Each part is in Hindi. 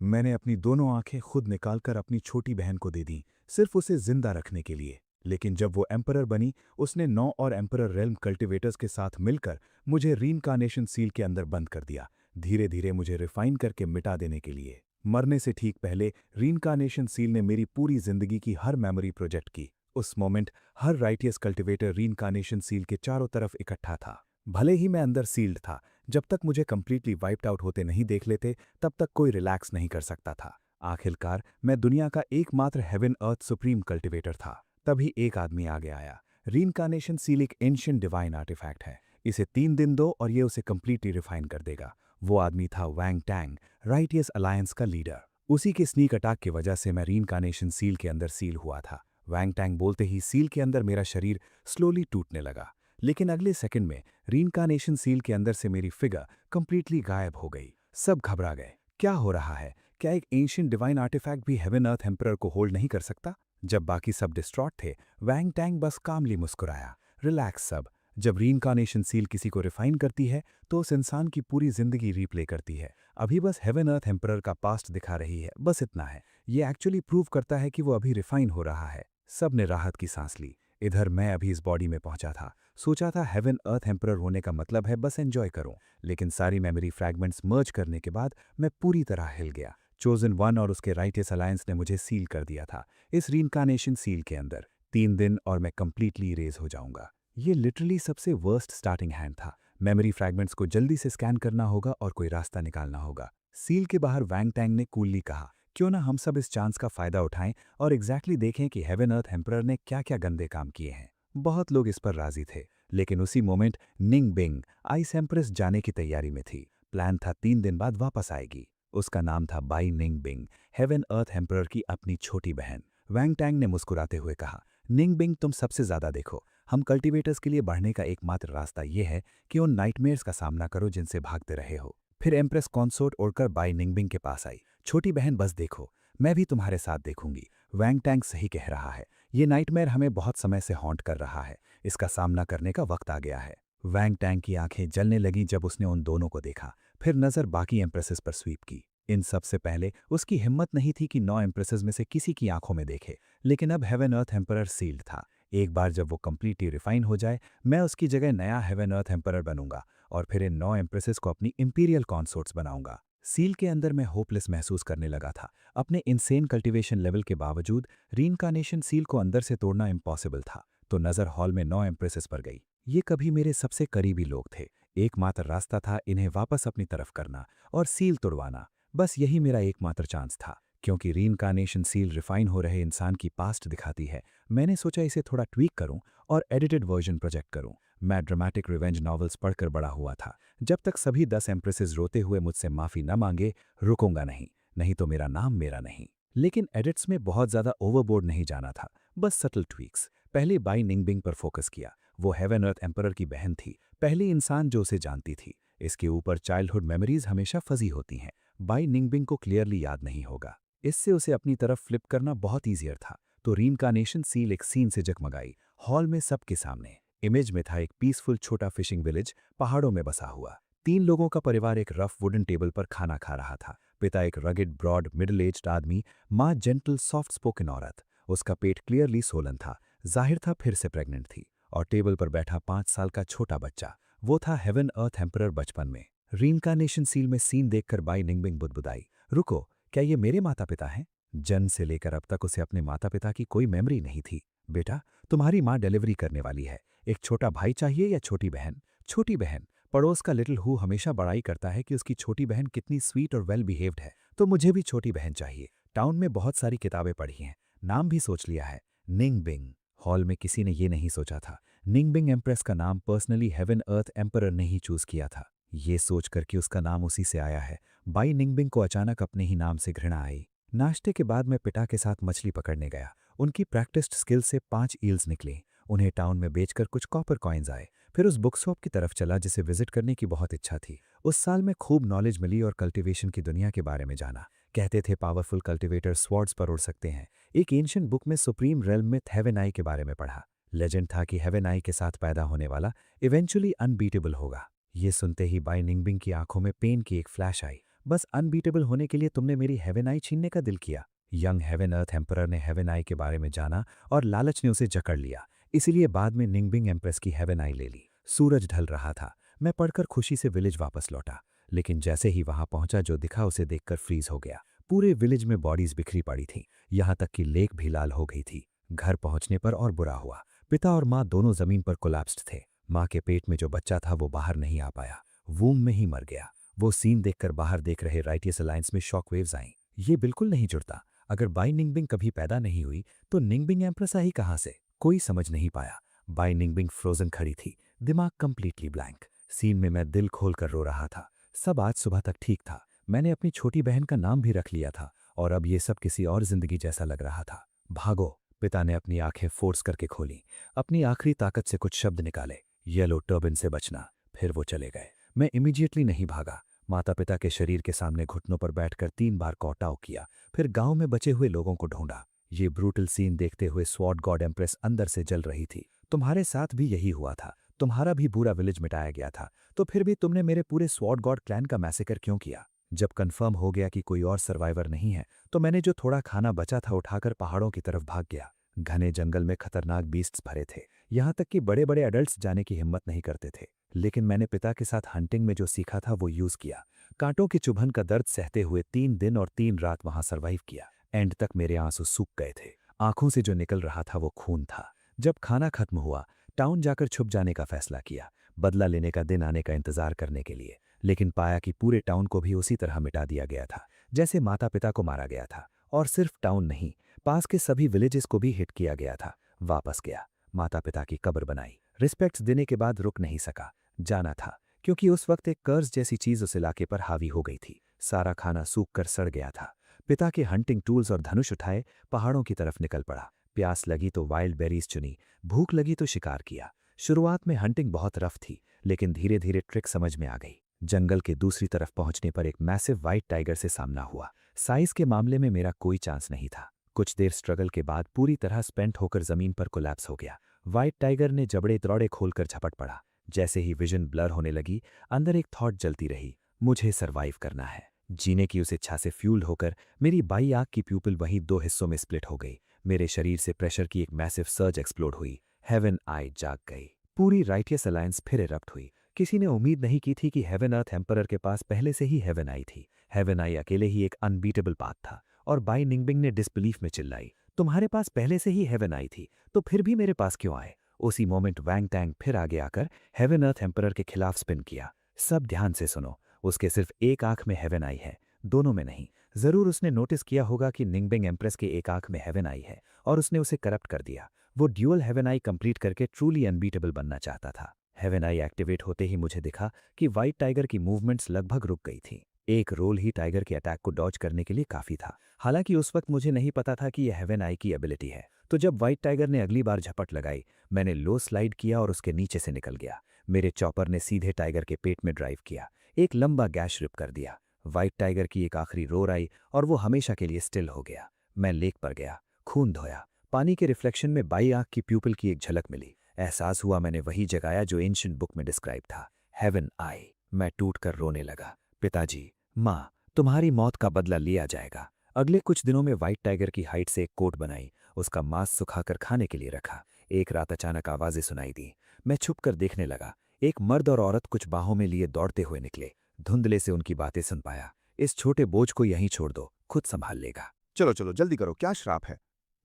मैंने अपनी दोनों आंखें खुद निकालकर अपनी छोटी बहन को दे दी, सिर्फ उसे जिंदा रखने के लिए। लेकिन जब वो एम्परर बनी, उसने 9 और एम्परर रेल्म कल्टिवेटर्स के साथ मिलकर मुझे रीइंकार्नेशन सील के अंदर बंद कर दिया, धीरे धीरे मुझे रिफाइन करके मिटा देने के लिए। मरने से ठीक पहले रीइंकार्नेशन सील ने मेरी पूरी जिंदगी की हर मेमोरी प्रोजेक्ट की। उस मोमेंट हर राइटियस कल्टिवेटर रीइंकार्नेशन सील के चारों तरफ इकट्ठा था। भले ही मैं अंदर सील्ड था, जब तक मुझे कंप्लीटली वाइप्ड आउट होते नहीं देख लेते, तब तक कोई रिलैक्स नहीं कर सकता था। आखिरकार मैं दुनिया का एकमात्र हेवन अर्थ सुप्रीम कल्टिवेटर था। तभी एक आदमी आगे आया। रीइंकार्नेशन सील एक एंशिएंट डिवाइन आर्टिफैक्ट है। इसे 3 दिन दो और ये उसे कंप्लीटली रिफाइन कर देगा। वो आदमी था वैंग टैंग, राइटियस अलायंस का लीडर। उसी के स्नीक अटैक की वजह से मैं रीइंकार्नेशन सील के अंदर सील हुआ था। वैंग टैंग बोलते ही सील के अंदर मेरा शरीर स्लोली टूटने लगा। लेकिन अगले सेकंड में रीइंकार्नेशन सील के अंदर से मेरी फिगर कंप्लीटली गायब हो गई। सब घबरा गए। क्या हो रहा है? क्या एक एंशिएंट डिवाइन आर्टिफैक्ट भी हेवन अर्थ एम्परर को होल्ड नहीं कर सकता? जब बाकी सब डिस्ट्रॉट थे, वैंग टैंग बस कामली मुस्कुराया। रिलैक्स सब। जब रीइंकार्नेशन सील किसी को रिफाइन करती है, तो उस इंसान की पूरी जिंदगी रीप्ले करती है। अभी बस हेवन अर्थ एम्परर का पास्ट दिखा रही है, बस इतना है। ये एक्चुअली प्रूव करता है कि वो अभी रिफाइन हो रहा है। सब ने राहत की सांस ली। इधर मैं अभी इस बॉडी में पहुंचा था। सोचा था हेवन अर्थ एम्परर होने का मतलब है बस एंजॉय करूं। लेकिन सारी मेमोरी फ्रैगमेंट्स मर्ज करने के बाद मैं पूरी तरह हिल गया। चोजन वन और उसके राइटियस अलायंस ने मुझे सील कर दिया था इस रीइंकार्नेशन सील के अंदर। 3 दिन और मैं कंप्लीटली इरेज हो जाऊंगा। ये लिटरली सबसे वर्स्ट स्टार्टिंग हैंड था। मेमोरी फ्रैगमेंट्स को जल्दी से स्कैन करना होगा और कोई रास्ता निकालना होगा। सील के बाहर वैंग टैंग ने कूलली कहा, क्यों ना हम सब इस चांस का फायदा उठाएं और एग्जैक्टली देखें कि हेवन अर्थ एम्परर ने क्या क्या गंदे काम किए हैं। बहुत लोग इस पर राजी थे, लेकिन उसी मोमेंट निंग बिंग आइस एम्प्रेस जाने की तैयारी में थी। प्लान था 3 दिन बाद वापस आएगी। उसका नाम था Bai Ning Bing, heaven earth emperor की अपनी छोटी बहन। वैंग टैंग ने मुस्कुराते हुए कहा, निंग बिंग तुम सबसे ज्यादा देखो। हम कल्टीवेटर्स के लिए बढ़ने का एकमात्र रास्ता यह है कि उन नाइटमेयर्स का सामना करो जिनसे भागते रहे हो। फिर एम्प्रेस कॉन्सोर्ट उड़कर बाई निंगबिंग के पास आई। छोटी बहन बस देखो, मैं भी तुम्हारे साथ देखूंगी। वैंग टैंग सही कह रहा है। ये नाइटमेयर हमें बहुत समय से हॉन्ट कर रहा है। इसका सामना करने का वक्त आ गया है। वैंग टैंग की आंखें जलने लगीं जब उसने उन दोनों को देखा। फिर नजर बाकी एम्प्रेसेस पर स्वीप की। इन सब से पहले उसकी हिम्मत नहीं थी कि 9 एम्प्रेसेस में से किसी की आंखों में देखे। लेकिन अब हेवन अर्थ एम्परर सील्ड था। एक बार जब वो कंप्लीटली रिफाइन हो जाए, मैं उसकी जगह नया हेवन अर्थ एम्परर बनूंगा और फिर इन 9 एम्प्रेसेस को अपनी इंपीरियल कॉन्सोर्ट्स बनाऊंगा। सील के अंदर मैं होपलेस महसूस करने लगा था। अपने इनसेन कल्टीवेशन लेवल के बावजूद रीइंकार्नेशन सील को अंदर से तोड़ना इम्पॉसिबल था। तो नजर हॉल में 9 एम्प्रेसेस पर गई। ये कभी मेरे सबसे करीबी लोग थे। एकमात्र रास्ता था इन्हें वापस अपनी तरफ करना और सील तोड़वाना। बस यही मेरा एकमात्र चांस था। क्योंकि रीइंकार्नेशन सील रिफाइन हो रहे इंसान की पास्ट दिखाती है, मैंने सोचा इसे थोड़ा ट्वीक करूं और एडिटेड वर्जन प्रोजेक्ट करूं। मैं ड्रामेटिक रिवेंज नॉवेल्स पढ़कर बड़ा हुआ था। जब तक सभी 10 एम्प्रेसेस रोते हुए मुझसे माफी न मांगे, रुकूंगा नहीं। नहीं तो मेरा नाम मेरा नहीं। लेकिन एडिट्स में बहुत ज्यादा ओवरबोर्ड नहीं जाना था, बस सटल ट्वीक्स। पहले बाई निंगबिंग पर फोकस किया। वो हेवन अर्थ एम्परर की बहन थी, पहली इंसान जो उसे जानती थी। इसके ऊपर चाइल्डहुड मेमोरीज हमेशा फजी होती हैं। बाई निंगबिंग को क्लियरली याद नहीं होगा। इससे उसे अपनी तरफ फ्लिप करना बहुत ईजियर था। तो रीइंकार्नेशन सील एक सीन से जगमगाई, हॉल में सबके सामने। इमेज में था एक पीसफुल छोटा फिशिंग विलेज, पहाड़ों में बसा हुआ। 3 लोगों का परिवार एक रफ वुडन टेबल पर खाना खा रहा था। पिता एक रगेड ब्रॉड मिडिल एज्ड आदमी, माँ जेंटल सॉफ्ट स्पोकन औरत। उसका पेट क्लियरली सोलन था, जाहिर था फिर से प्रेग्नेंट थी। और टेबल पर बैठा 5 साल का छोटा बच्चा, वो था हेवन अर्थ एम्परर बचपन में। रीइंकार्नेशन सील में सीन देखकर बाई निंगबिंग बुदबुदाई, रुको, क्या ये मेरे माता पिता हैं? जन्म से लेकर अब तक उसे अपने माता पिता की कोई मेमोरी नहीं थी। बेटा, तुम्हारी माँ डिलीवरी करने वाली है। एक छोटा भाई चाहिए या छोटी बहन? छोटी बहन। पड़ोस का लिटिल हु हमेशा बड़ाई करता है कि उसकी छोटी बहन कितनी स्वीट और वेल बिहेव्ड है, तो मुझे भी छोटी बहन चाहिए। टाउन में बहुत सारी किताबें पढ़ी हैं, नाम भी सोच लिया है, निंगबिंग। हॉल में किसी ने ये नहीं सोचा था। निंगबिंग एम्प्रेस का नाम पर्सनली हेवन अर्थ एम्परर ने ही चूज किया था। ये सोचकर कि उसका नाम उसी से आया है, बाई निंगबिंग को अचानक अपने ही नाम से घृणा आई। नाश्ते के बाद मैं पिता के साथ मछली पकड़ने गया। उनकी प्रैक्टिस्ड स्किल से 5 ईल्स निकली। उन्हें टाउन में बेचकर कुछ कॉपर कॉइन्स आए। फिर उस बुक शॉप की तरफ चला जिसे विजिट करने की बहुत इच्छा थी। उस साल में खूब नॉलेज मिली और कल्टीवेशन की दुनिया के बारे में जाना। कहते थे पावरफुल कल्टीवेटर स्वॉर्ड्स पर उड़ सकते हैं। एक एंशिएंट बुक में सुप्रीम रेल्म में हेवन आई के बारे में पढ़ा। लेजेंड था कि हेवन आई के साथ पैदा होने वाला इवेंचुअली अनबीटेबल होगा। ये सुनते ही बाई निंगबिंग की आंखों में पेन की एक फ्लैश आई। बस अनबीटेबल होने के लिए तुमने मेरी हेवन आई छीनने का दिल किया। यंग हेवन अर्थ एम्परर ने हेवन आई के बारे में जाना और लालच ने उसे जकड़ लिया। इसीलिए बाद में निंगबिंग एम्प्रेस की हेवन आई ले ली। सूरज ढल रहा था। मैं पढ़कर खुशी से विलेज वापस लौटा, लेकिन जैसे ही वहां पहुंचा जो दिखा उसे देखकर फ्रीज हो गया। पूरे विलेज में बॉडीज बिखरी पड़ी थीं, यहां तक कि लेक भी लाल हो गई थी। घर पहुंचने पर और बुरा हुआ। पिता और माँ दोनों जमीन पर कोलैप्स्ड थे। माँ के पेट में जो बच्चा था वो बाहर नहीं आ पाया, वूम में ही मर गया। वो सीन देखकर बाहर देख रहे राइटियस अलायंस में शॉकवेव्स आईं। ये बिल्कुल नहीं जुड़ता। अगर बाई निंगबिंग कभी पैदा नहीं हुई तो निंगबिंग एम्प्रेस आई कहां से? कोई समझ नहीं पाया। बाई निंगबिंग फ्रोजन खड़ी थी, दिमाग कंप्लीटली ब्लैंक। सीन में मैं दिल खोल कर रो रहा था। सब आज सुबह तक ठीक था। मैंने अपनी छोटी बहन का नाम भी रख लिया था और अब ये सब किसी और जिंदगी जैसा लग रहा था। भागो! पिता ने अपनी आंखें फोर्स करके खोली। अपनी आखिरी ताकत से कुछ शब्द निकाले, येलो टर्बन से बचना। फिर वो चले गए। मैं इमीडिएटली नहीं भागा। माता पिता के शरीर के सामने घुटनों पर बैठकर 3 बार कॉटाव किया, फिर गांव में बचे हुए लोगों को ढूंढा। ये ब्रूटल सीन देखते हुए स्वॉर्ड गॉड एम्प्रेस अंदर से जल रही थी। तुम्हारे साथ भी यही हुआ था। तुम्हारा भी पूरा विलेज मिटाया गया था, तो फिर भी तुमने मेरे पूरे स्वॉर्ड गॉड क्लैन का मैसेकर क्यों किया? जब कंफर्म हो गया कि कोई और सर्वाइवर नहीं है, तो मैंने जो थोड़ा खाना बचा था उठाकर पहाड़ों की तरफ भाग गया। घने जंगल में खतरनाक बीस्ट्स भरे थे, यहाँ तक कि बड़े बड़े एडल्ट्स जाने की हिम्मत नहीं करते थे। लेकिन मैंने पिता के साथ हंटिंग में जो सीखा था वो यूज किया। कांटों की चुभन का दर्द सहते हुए 3 दिन और 3 रात वहां सर्वाइव किया। एंड तक मेरे आंसू सूख गए थे। आंखों से जो निकल रहा था वो खून था। जब खाना खत्म हुआ, टाउन जाकर छुप जाने का फैसला किया, बदला लेने का दिन आने का इंतजार करने के लिए। लेकिन पाया कि पूरे टाउन को भी उसी तरह मिटा दिया गया था जैसे माता पिता को मारा गया था। और सिर्फ टाउन नहीं, पास के सभी विलेजेस को भी हिट किया गया था। वापस गया, माता पिता की कब्र बनाई। रिस्पेक्ट्स देने के बाद रुक नहीं सका, जाना था, क्योंकि उस वक्त एक कर्ज जैसी चीज उस इलाके पर हावी हो गई थी। सारा खाना सूख कर सड़ गया था। पिता के हंटिंग टूल्स और धनुष उठाए पहाड़ों की तरफ निकल पड़ा। प्यास लगी तो वाइल्ड बेरीज चुनी, भूख लगी तो शिकार किया। शुरुआत में हंटिंग बहुत रफ थी, लेकिन धीरे धीरे ट्रिक समझ में आ गई। जंगल के दूसरी तरफ पहुंचने पर एक मैसिव व्हाइट टाइगर से सामना हुआ। साइज के मामले में मेरा कोई चांस नहीं था। कुछ देर स्ट्रगल के बाद पूरी तरह स्पेंट होकर जमीन पर कोलैप्स हो गया। व्हाइट टाइगर ने जबड़े तड़ौड़े खोलकर झपट पड़ा। जैसे ही विजन ब्लर होने लगी, अंदर एक थॉट जलती रही, मुझे सरवाइव करना है। जीने की उस इच्छा से फ्यूल्ड होकर मेरी बाई आंख की प्यूपिल वहीं 2 हिस्सों में स्प्लिट हो गई। मेरे शरीर से प्रेशर की एक मैसिव सर्ज एक्सप्लोड हुई। हेवन आई जाग गई। पूरी राइटियस अलायंस फिर इरप्ट हुई। किसी ने उम्मीद नहीं की थी कि हेवन अर्थ एम्परर के पास पहले से ही हेवन आई थी। हेवन आई अकेले ही एक अनबीटेबल पाथ था। और बाई निंगबिंग ने डिसबिलीफ में चिल्लाई, तुम्हारे पास पहले से ही हेवन आई थी, तो फिर भी मेरे पास क्यों आए? उसी मोमेंट वैंग टैंग फिर आगे आकर हेवन अर्थ एम्परर के खिलाफ स्पिन किया। सब ध्यान से सुनो, उसके सिर्फ एक आंख में हेवन आई है, दोनों में नहीं। जरूर उसने नोटिस किया होगा कि निंगबिंग एम्प्रेस के एक आंख में हेवन आई है और उसने उसे करप्ट कर दिया। वो ड्यूअल हेवन आई कंप्लीट करके ट्रूली अनबीटेबल बनना चाहता था। हेवन आई एक्टिवेट होते ही मुझे दिखा कि व्हाइट टाइगर की मूवमेंट्स लगभग रुक गई थी। एक रोल ही टाइगर के अटैक को डॉज करने के लिए काफी था। हालांकि उस वक्त मुझे नहीं पता था कि यह हेवन आई की एबिलिटी है। तो जब व्हाइट टाइगर ने अगली बार झपट लगाई, मैंने लो स्लाइड किया और उसके नीचे से निकल गया। मेरे चॉपर ने सीधे टाइगर के पेट में ड्राइव किया, एक लंबा गैश रिप कर दिया। व्हाइट टाइगर की एक आखिरी रोर आई और वो हमेशा के लिए स्टिल हो गया। मैं लेक पर गया, खून धोया। पानी के रिफ्लेक्शन में बाई आंख की प्यूपिल की एक झलक मिली। एहसास हुआ मैंने वही जगाया जो एंशिएंट बुक में डिस्क्राइब था, हेवन आई। मैं टूट कर रोने लगा। पिताजी, माँ, तुम्हारी मौत का बदला लिया जाएगा। अगले कुछ दिनों में व्हाइट टाइगर की हाइट से एक कोट बनाई, उसका मांस सुखाकर खाने के लिए रखा। एक रात अचानक आवाजें सुनाई दी। मैं छुप कर देखने लगा। एक मर्द और औरत कुछ बाहों में लिए दौड़ते हुए निकले। धुंधले से उनकी बातें सुन पाया, इस छोटे बोझ को यहीं छोड़ दो, खुद संभाल लेगा। चलो चलो जल्दी करो, क्या श्राप है?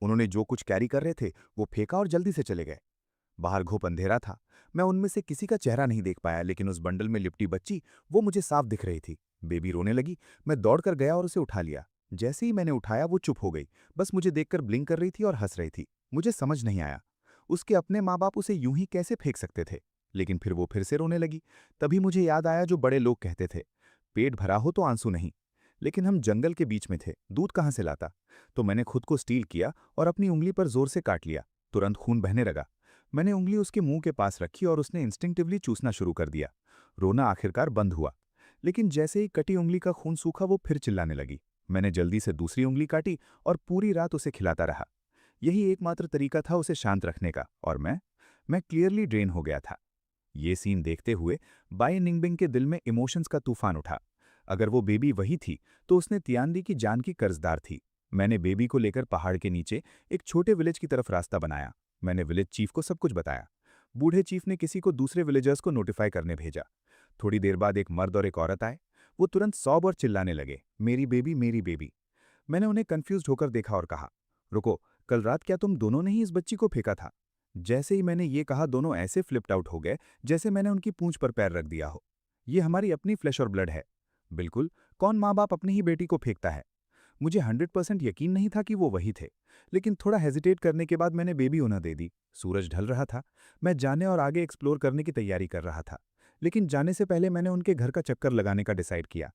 उन्होंने जो कुछ कैरी कर रहे थे वो फेंका और जल्दी से चले गए। बाहर घुप अंधेरा था। मैं उनमें से किसी का चेहरा नहीं देख पाया, लेकिन उस बंडल में लिपटी बच्ची वो मुझे साफ दिख रही थी। बेबी रोने लगी। मैं दौड़कर गया और उसे उठा लिया। जैसे ही मैंने उठाया वो चुप हो गई, बस मुझे देखकर ब्लिंक कर रही थी और हंस रही थी। मुझे समझ नहीं आया उसके अपने माँ बाप उसे यूं ही कैसे फेंक सकते थे। लेकिन फिर वो फिर से रोने लगी। तभी मुझे याद आया जो बड़े लोग कहते थे, पेट भरा हो तो आंसू नहीं। लेकिन हम जंगल के बीच में थे, दूध कहाँ से लाता? तो मैंने खुद को स्टील किया और अपनी उंगली पर जोर से काट लिया। तुरंत खून बहने लगा। मैंने उंगली उसके मुंह के पास रखी और उसने इंस्टिंक्टिवली चूसना शुरू कर दिया। रोना आखिरकार बंद हुआ। लेकिन जैसे ही कटी उंगली का खून सूखा वो फिर चिल्लाने लगी। मैंने जल्दी से दूसरी उंगली काटी और पूरी रात उसे खिलाता रहा। यही एकमात्र तरीका था उसे शांत रखने का, और मैं क्लियरली ड्रेन हो गया था। ये सीन देखते हुए बाई निंगबिंग के दिल में इमोशंस का तूफान उठा। अगर वो बेबी वही थी तो उसने तियांदी की जान की कर्जदार थी। मैंने बेबी को लेकर पहाड़ के नीचे एक छोटे विलेज की तरफ रास्ता बनाया। मैंने विलेज चीफ को सब कुछ बताया। बूढ़े चीफ ने किसी को दूसरे विलेजर्स को नोटिफाई करने भेजा। थोड़ी देर बाद एक मर्द और एक औरत आए। वो तुरंत सौब और चिल्लाने लगे, मेरी बेबी मेरी बेबी। मैंने उन्हें कंफ्यूज होकर देखा और कहा, रुको, कल रात क्या तुम दोनों ने ही इस बच्ची को फेंका था? जैसे ही मैंने ये कहा दोनों ऐसे फ्लिप्ड आउट हो गए जैसे मैंने उनकी पूंछ पर पैर रख दिया हो। ये हमारी अपनी फ्लैश और ब्लड है। बिल्कुल, कौन माँ बाप अपनी ही बेटी को फेंकता है? मुझे 100% यकीन नहीं था कि वो वही थे, लेकिन थोड़ा हेजिटेट करने के बाद मैंने बेबी उन्हें दे दी। सूरज ढल रहा था। मैं जाने और आगे एक्सप्लोर करने की तैयारी कर रहा था, लेकिन जाने से पहले मैंने उनके घर का चक्कर लगाने का डिसाइड किया।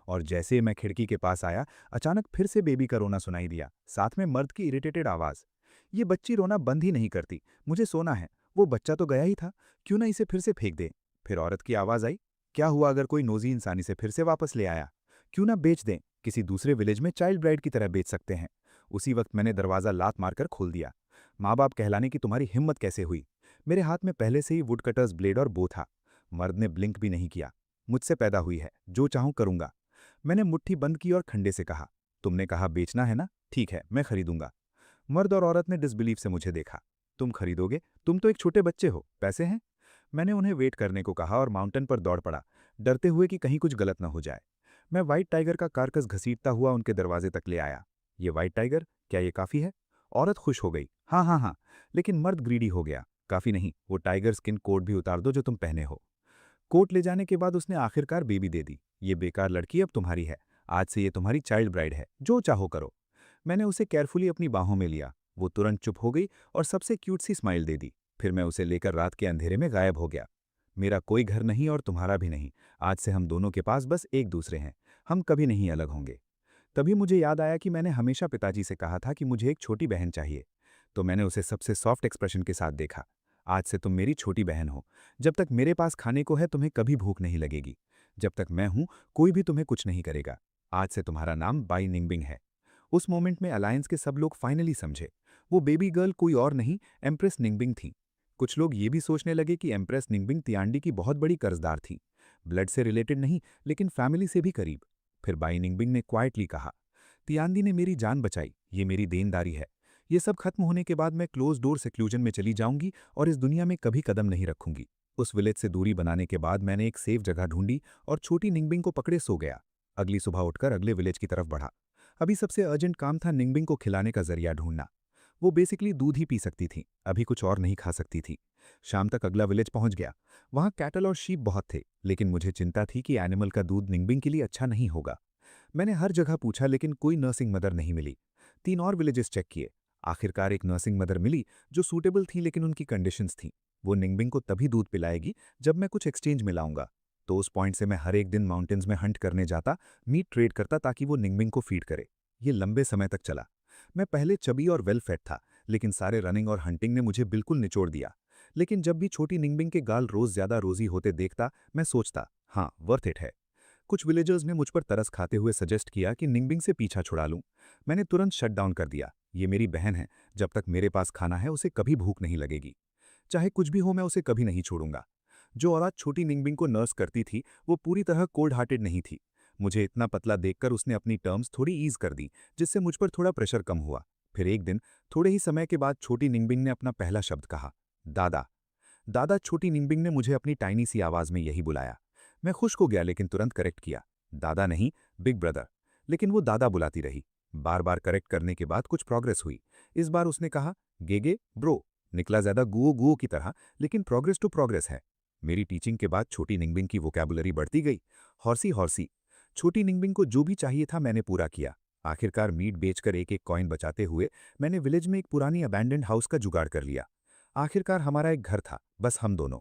और जैसे ही मैं खिड़की के पास आया, अचानक फिर से बेबी का रोना सुनाई दिया, साथ में मर्द की इरिटेटेड आवाज़। ये बच्ची रोना बंद ही नहीं करती, मुझे सोना है, वो बच्चा तो गया ही था, क्यों ना इसे फिर से फेंक दे। फिर औरत की आवाज़ आई, क्या हुआ अगर कोई नोजी इंसान इसे फिर से वापस ले आया? क्यों ना बेच दें, किसी दूसरे विलेज में चाइल्ड ब्राइड की तरह बेच सकते हैं। उसी वक्त मैंने दरवाज़ा लात मारकर खोल दिया। माँ बाप कहलाने की तुम्हारी हिम्मत कैसे हुई? मेरे हाथ में पहले से ही वुड कटर्स ब्लेड और बो था। मर्द ने ब्लिंक भी नहीं किया। मुझसे पैदा हुई है, जो चाहूं करूंगा। मैंने मुट्ठी बंद की और खंडे से कहा, तुमने कहा बेचना है ना, ठीक है, मैं खरीदूंगा। मर्द और औरत ने डिसबिलीफ से मुझे देखा। तुम खरीदोगे? तुम तो एक छोटे बच्चे हो, पैसे हैं? मैंने उन्हें वेट करने को कहा और माउंटेन पर दौड़ पड़ा, डरते हुए कि कहीं कुछ गलत न हो जाए। मैं व्हाइट टाइगर का कारकस घसीटता हुआ उनके दरवाजे तक ले आया। ये व्हाइट टाइगर, क्या ये काफ़ी है? औरत खुश हो गई, हाँ हाँ हाँ। लेकिन मर्द ग्रीडी हो गया, काफ़ी नहीं, वो टाइगर स्किन कोट भी उतार दो जो तुम पहने हो। कोट ले जाने के बाद उसने आखिरकार बेबी दे दी। ये बेकार लड़की अब तुम्हारी है, आज से ये तुम्हारी चाइल्ड ब्राइड है, जो चाहो करो। मैंने उसे केयरफुली अपनी बाहों में लिया। वो तुरंत चुप हो गई और सबसे क्यूट सी स्माइल दे दी। फिर मैं उसे लेकर रात के अंधेरे में गायब हो गया। मेरा कोई घर नहीं और तुम्हारा भी नहीं। आज से हम दोनों के पास बस एक दूसरे हैं। हम कभी नहीं अलग होंगे। तभी मुझे याद आया कि मैंने हमेशा पिताजी से कहा था कि मुझे एक छोटी बहन चाहिए। तो मैंने उसे सबसे सॉफ्ट एक्सप्रेशन के साथ देखा। आज से तुम मेरी छोटी बहन हो। जब तक मेरे पास खाने को है तुम्हें कभी भूख नहीं लगेगी। जब तक मैं हूं कोई भी तुम्हें कुछ नहीं करेगा। आज से तुम्हारा नाम बाई निंगबिंग है। उस मोमेंट में अलायंस के सब लोग फाइनली समझे। वो बेबी गर्ल कोई और नहीं, एम्प्रेस निंगबिंग थी। कुछ लोग ये भी सोचने लगे कि एम्प्रेस निंगबिंग तियांडी की बहुत बड़ी कर्जदार थी। ब्लड से रिलेटेड नहीं, लेकिन फैमिली से भी करीब। फिर बाई निंगबिंग ने क्वाइटली कहा, तियांदी ने मेरी जान बचाई, ये मेरी देनदारी है। ये सब खत्म होने के बाद मैं क्लोज डोर सेक्लूजन में चली जाऊंगी और इस दुनिया में कभी कदम नहीं रखूंगी। उस विलेज से दूरी बनाने के बाद मैंने एक सेफ जगह ढूंढी और छोटी निंगबिंग को पकड़े सो गया। अगली सुबह उठकर अगले विलेज की तरफ बढ़ा। अभी सबसे अर्जेंट काम था निंगबिंग को खिलाने का जरिया ढूंढना। वो बेसिकली दूध ही पी सकती थी, अभी कुछ और नहीं खा सकती थी। शाम तक अगला विलेज पहुंच गया। वहां कैटल और शीप बहुत थे, लेकिन मुझे चिंता थी कि एनिमल का दूध निंगबिंग के लिए अच्छा नहीं होगा। मैंने हर जगह पूछा लेकिन कोई नर्सिंग मदर नहीं मिली। 3 और विलेजेस चेक किए। आखिरकार एक नर्सिंग मदर मिली जो सूटेबल थी, लेकिन उनकी कंडीशंस थीं। वो निंगबिंग को तभी दूध पिलाएगी जब मैं कुछ एक्सचेंज में लाऊंगा। तो उस पॉइंट से मैं हर एक दिन माउंटेन्स में हंट करने जाता, मीट ट्रेड करता ताकि वो निंगबिंग को फीड करे। ये लंबे समय तक चला। मैं पहले चबी और वेल फेड था, लेकिन सारे रनिंग और हंटिंग ने मुझे बिल्कुल निचोड़ दिया। लेकिन जब भी छोटी निंगबिंग के गाल रोज ज्यादा रोजी होते देखता, मैं सोचता, हाँ वर्थ इट है। कुछ विलेजर्स ने मुझ पर तरस खाते हुए सजेस्ट किया कि निंगबिंग से पीछा छुड़ा लूं। मैंने तुरंत शट डाउन कर दिया। ये मेरी बहन है, जब तक मेरे पास खाना है उसे कभी भूख नहीं लगेगी। चाहे कुछ भी हो मैं उसे कभी नहीं छोड़ूंगा। जो औरत छोटी निंगबिंग को नर्स करती थी वो पूरी तरह कोल्ड हार्टेड नहीं थी। मुझे इतना पतला देखकर उसने अपनी टर्म्स थोड़ी ईज कर दी, जिससे मुझ पर थोड़ा प्रेशर कम हुआ। फिर एक दिन थोड़े ही समय के बाद छोटी निंगबिंग ने अपना पहला शब्द कहा, दादा। दादा। छोटी निंगबिंग ने मुझे अपनी टाइनी सी आवाज में यही बुलाया। मैं खुश हो गया लेकिन तुरंत करेक्ट किया, दादा नहीं, बिग ब्रदर। लेकिन वो दादा बुलाती रही। बार बार करेक्ट करने के बाद कुछ प्रोग्रेस हुई। इस बार उसने कहा, गेगे ब्रो। निकला ज्यादा गुओ गुओ की तरह, लेकिन प्रोग्रेस टू प्रोग्रेस है। मेरी टीचिंग के बाद छोटी निंगबिंग की वोकैबुलरी बढ़ती गई। Horsey horsey. छोटी निंगबिंग को जो भी चाहिए था मैंने पूरा किया। आखिरकार मीट बेचकर एक एक कॉइन बचाते हुए मैंने विलेज में एक पुरानी अबैंडेंड हाउस का जुगाड़ कर लिया। आखिरकार हमारा एक घर था, बस हम दोनों।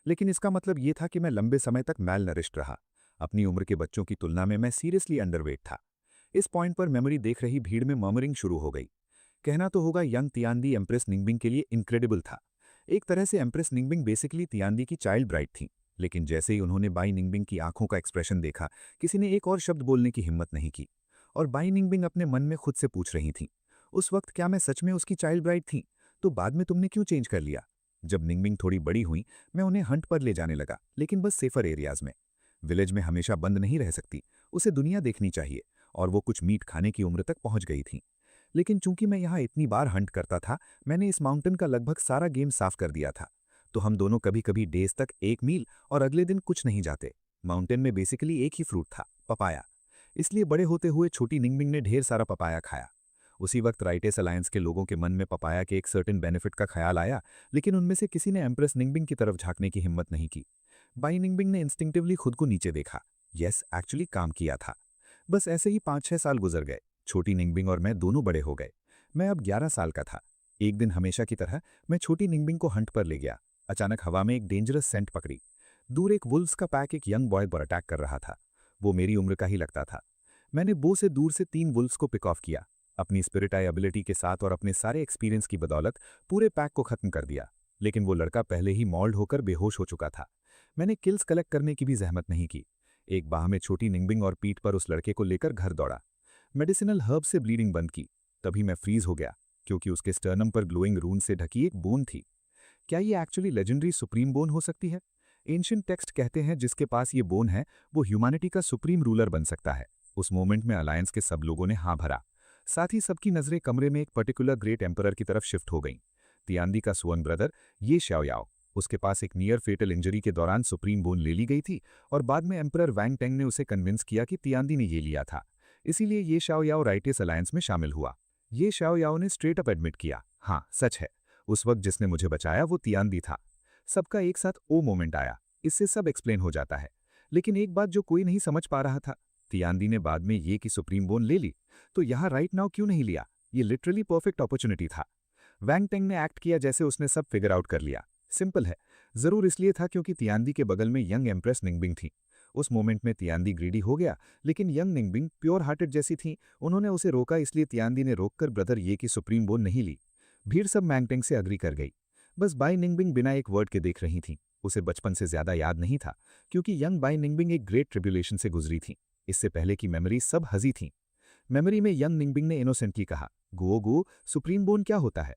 लेकिन इसका मतलब ये था कि मैं लंबे समय तक मैल नरिश्ड रहा। अपनी उम्र के बच्चों की तुलना में मैं सीरियसली अंडरवेट था। इस पॉइंट पर मेमोरी देख रही भीड़ में मर्मरिंग शुरू हो गई। कहना तो होगा यंग तियांदी एम्प्रेस निंगबिंग के लिए इनक्रेडिबल था। एक तरह से एम्प्रेस निंगबिंग बेसिकली तियांदी की चाइल्ड ब्राइड थी। लेकिन जैसे ही उन्होंने बाई निंगबिंग की आंखों का एक्सप्रेशन देखा, किसी ने एक और शब्द बोलने की हिम्मत नहीं की। और बाई निंगबिंग अपने मन में खुद से पूछ रही थी, उस वक्त क्या मैं सच में उसकी चाइल्ड ब्राइड थी? तो बाद में तुमने क्यों चेंज कर लिया? जब निंगबिंग थोड़ी बड़ी हुई मैं उन्हें हंट पर ले जाने लगा, लेकिन बस सेफर एरियाज में। विलेज में हमेशा बंद नहीं रह सकती, उसे दुनिया देखनी चाहिए, और वो कुछ मीट खाने की उम्र तक पहुंच गई थी। लेकिन चूंकि मैं यहाँ इतनी बार हंट करता था, मैंने इस माउंटेन का लगभग सारा गेम साफ कर दिया था। तो हम दोनों कभी कभी डेज तक 1 मील और अगले दिन कुछ नहीं जाते। माउंटेन में बेसिकली एक ही फ्रूट था, पपाया। इसलिए बड़े होते हुए छोटी निंगबिंग ने ढेर सारा पपाया खाया। उसी वक्त राइटेस अलायंस के लोगों के मन में पपाया के एक सर्टेन बेनिफिट का ख्याल आया, लेकिन उनमें से किसी ने एम्प्रेस निंगबिंग की तरफ झांकने की हिम्मत नहीं की। बाई निंगबिंग ने इंस्टिंक्टिवली खुद को नीचे देखा। यस, एक्चुअली काम किया था। बस ऐसे ही 5-6 साल गुजर गए। छोटी निंगबिंग और मैं दोनों बड़े हो गए। मैं अब 11 साल का था। एक दिन हमेशा की तरह मैं छोटी निंगबिंग को हंट पर ले गया। अचानक हवा में एक डेंजरस सेंट पकड़ी। दूर एक वुल्व्स का पैक एक यंग बॉय पर अटैक कर रहा था। वो मेरी उम्र का ही लगता था। मैंने बो से दूर से 3 वुल्व्स को पिक ऑफ किया। अपनी स्पिरिट आई एबिलिटी के साथ और अपने सारे एक्सपीरियंस की बदौलत पूरे पैक को खत्म कर दिया। लेकिन वो लड़का पहले ही मॉल्ड होकर बेहोश हो चुका था। मैंने किल्स कलेक्ट करने की भी जहमत नहीं की। एक बाह में छोटी निंगबिंग और पीठ पर उस लड़के को लेकर घर दौड़ा। मेडिसिनल हर्ब से ब्लीडिंग बंद की। तभी मैं फ्रीज हो गया, क्योंकि उसके स्टर्नम पर ग्लोइंग रून से ढकी एक बोन थी। क्या ये एक्चुअली लेजेंडरी सुप्रीम बोन हो सकती है? एंशिएंट टेक्स्ट कहते हैं जिसके पास ये बोन है वो ह्यूमैनिटी का सुप्रीम रूलर बन सकता है। उस मोमेंट में अलायंस के सब लोगों ने हाँ भरा। साथ ही सबकी नजरें कमरे में एक पर्टिकुलर ग्रेट एम्परर की तरफ शिफ्ट हो गईं। तियांदी का सुअन ब्रदर ये शाओयाओ। उसके पास एक नियर फेटल इंजरी के दौरान सुप्रीम बोन ले ली गई थी और बाद में एम्परर वैंग टेंग ने उसे कन्विंस किया कि तियांदी ने ये लिया था। इसीलिए ये शाओयाओ राइटेस अलायंस में शामिल हुआ। ये शाओयाओ ने स्ट्रेट अप एडमिट किया, हाँ सच है, उस वक्त जिसने मुझे बचाया वो तियांदी था। सबका एक साथ ओ मोमेंट आया। इससे सब एक्सप्लेन हो जाता है। लेकिन एक बात जो कोई नहीं समझ पा रहा था, तियांदी ने बाद में ये की सुप्रीम बोन ले ली, तो यहाँ राइट नाउ क्यों नहीं लिया? ये लिटरली परफेक्ट अपॉर्चुनिटी था। वैंग टेंग ने एक्ट किया जैसे उसने सब फिगर आउट कर लिया। सिंपल है, जरूर इसलिए था क्योंकि तियांदी के बगल में यंग एम्प्रेस निंगबिंग थी। उस मोमेंट में तियांदी ग्रीडी हो गया, लेकिन यंग निंगबिंग प्योर हार्टेड जैसी थी। उन्होंने उसे रोका, इसलिए तियांदी ने रोककर ब्रदर ये की सुप्रीम बोन नहीं ली। भीड़ सब मैंगटेंग से अग्री कर गई। बस बाई निंगबिंग बिना एक वर्ड के देख रही थी। उसे बचपन से ज्यादा याद नहीं था, क्योंकि यंग बाई निंगबिंग एक ग्रेट ट्रिब्यूलेशन से गुजरी थी। इससे पहले की मेमोरी सब हजी थी। मेमोरी में यंग निंगबिंग ने इनोसेंटली कहा, गो गो, सुप्रीम बोन क्या होता है?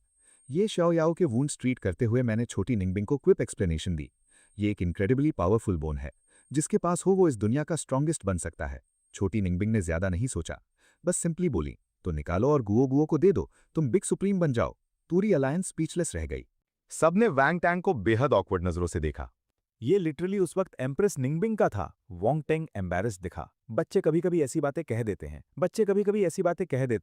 ये शाओयाओ के वुंड्स ट्रीट करते हुए मैंने छोटी निंगबिंग को क्विक एक्सप्लेनेशन दी। ये एक इनक्रेडिबली पावरफुल बोन है। जिसके पास हो वो इस दुनिया का स्ट्रॉन्गेस्ट बन सकता है। छोटी निंगबिंग ने ज्यादा नहीं सोचा, बस सिंपली बोली, तो निकालो और गुओ गुओ को दे दो, तुम बिग सुप्रीम बन जाओ। पूरी अलायंस स्पीचलेस रह गई। सबने वैंग टैंग को बेहद ऑकवर्ड नजरों से देखा। ये लिटरली उस वक्त एम्प्रेस निंगबिंग का था। वोंग टेंग एम्बैरेस्ड दिखा। बच्चे कभी कभी ऐसी बातें कह देते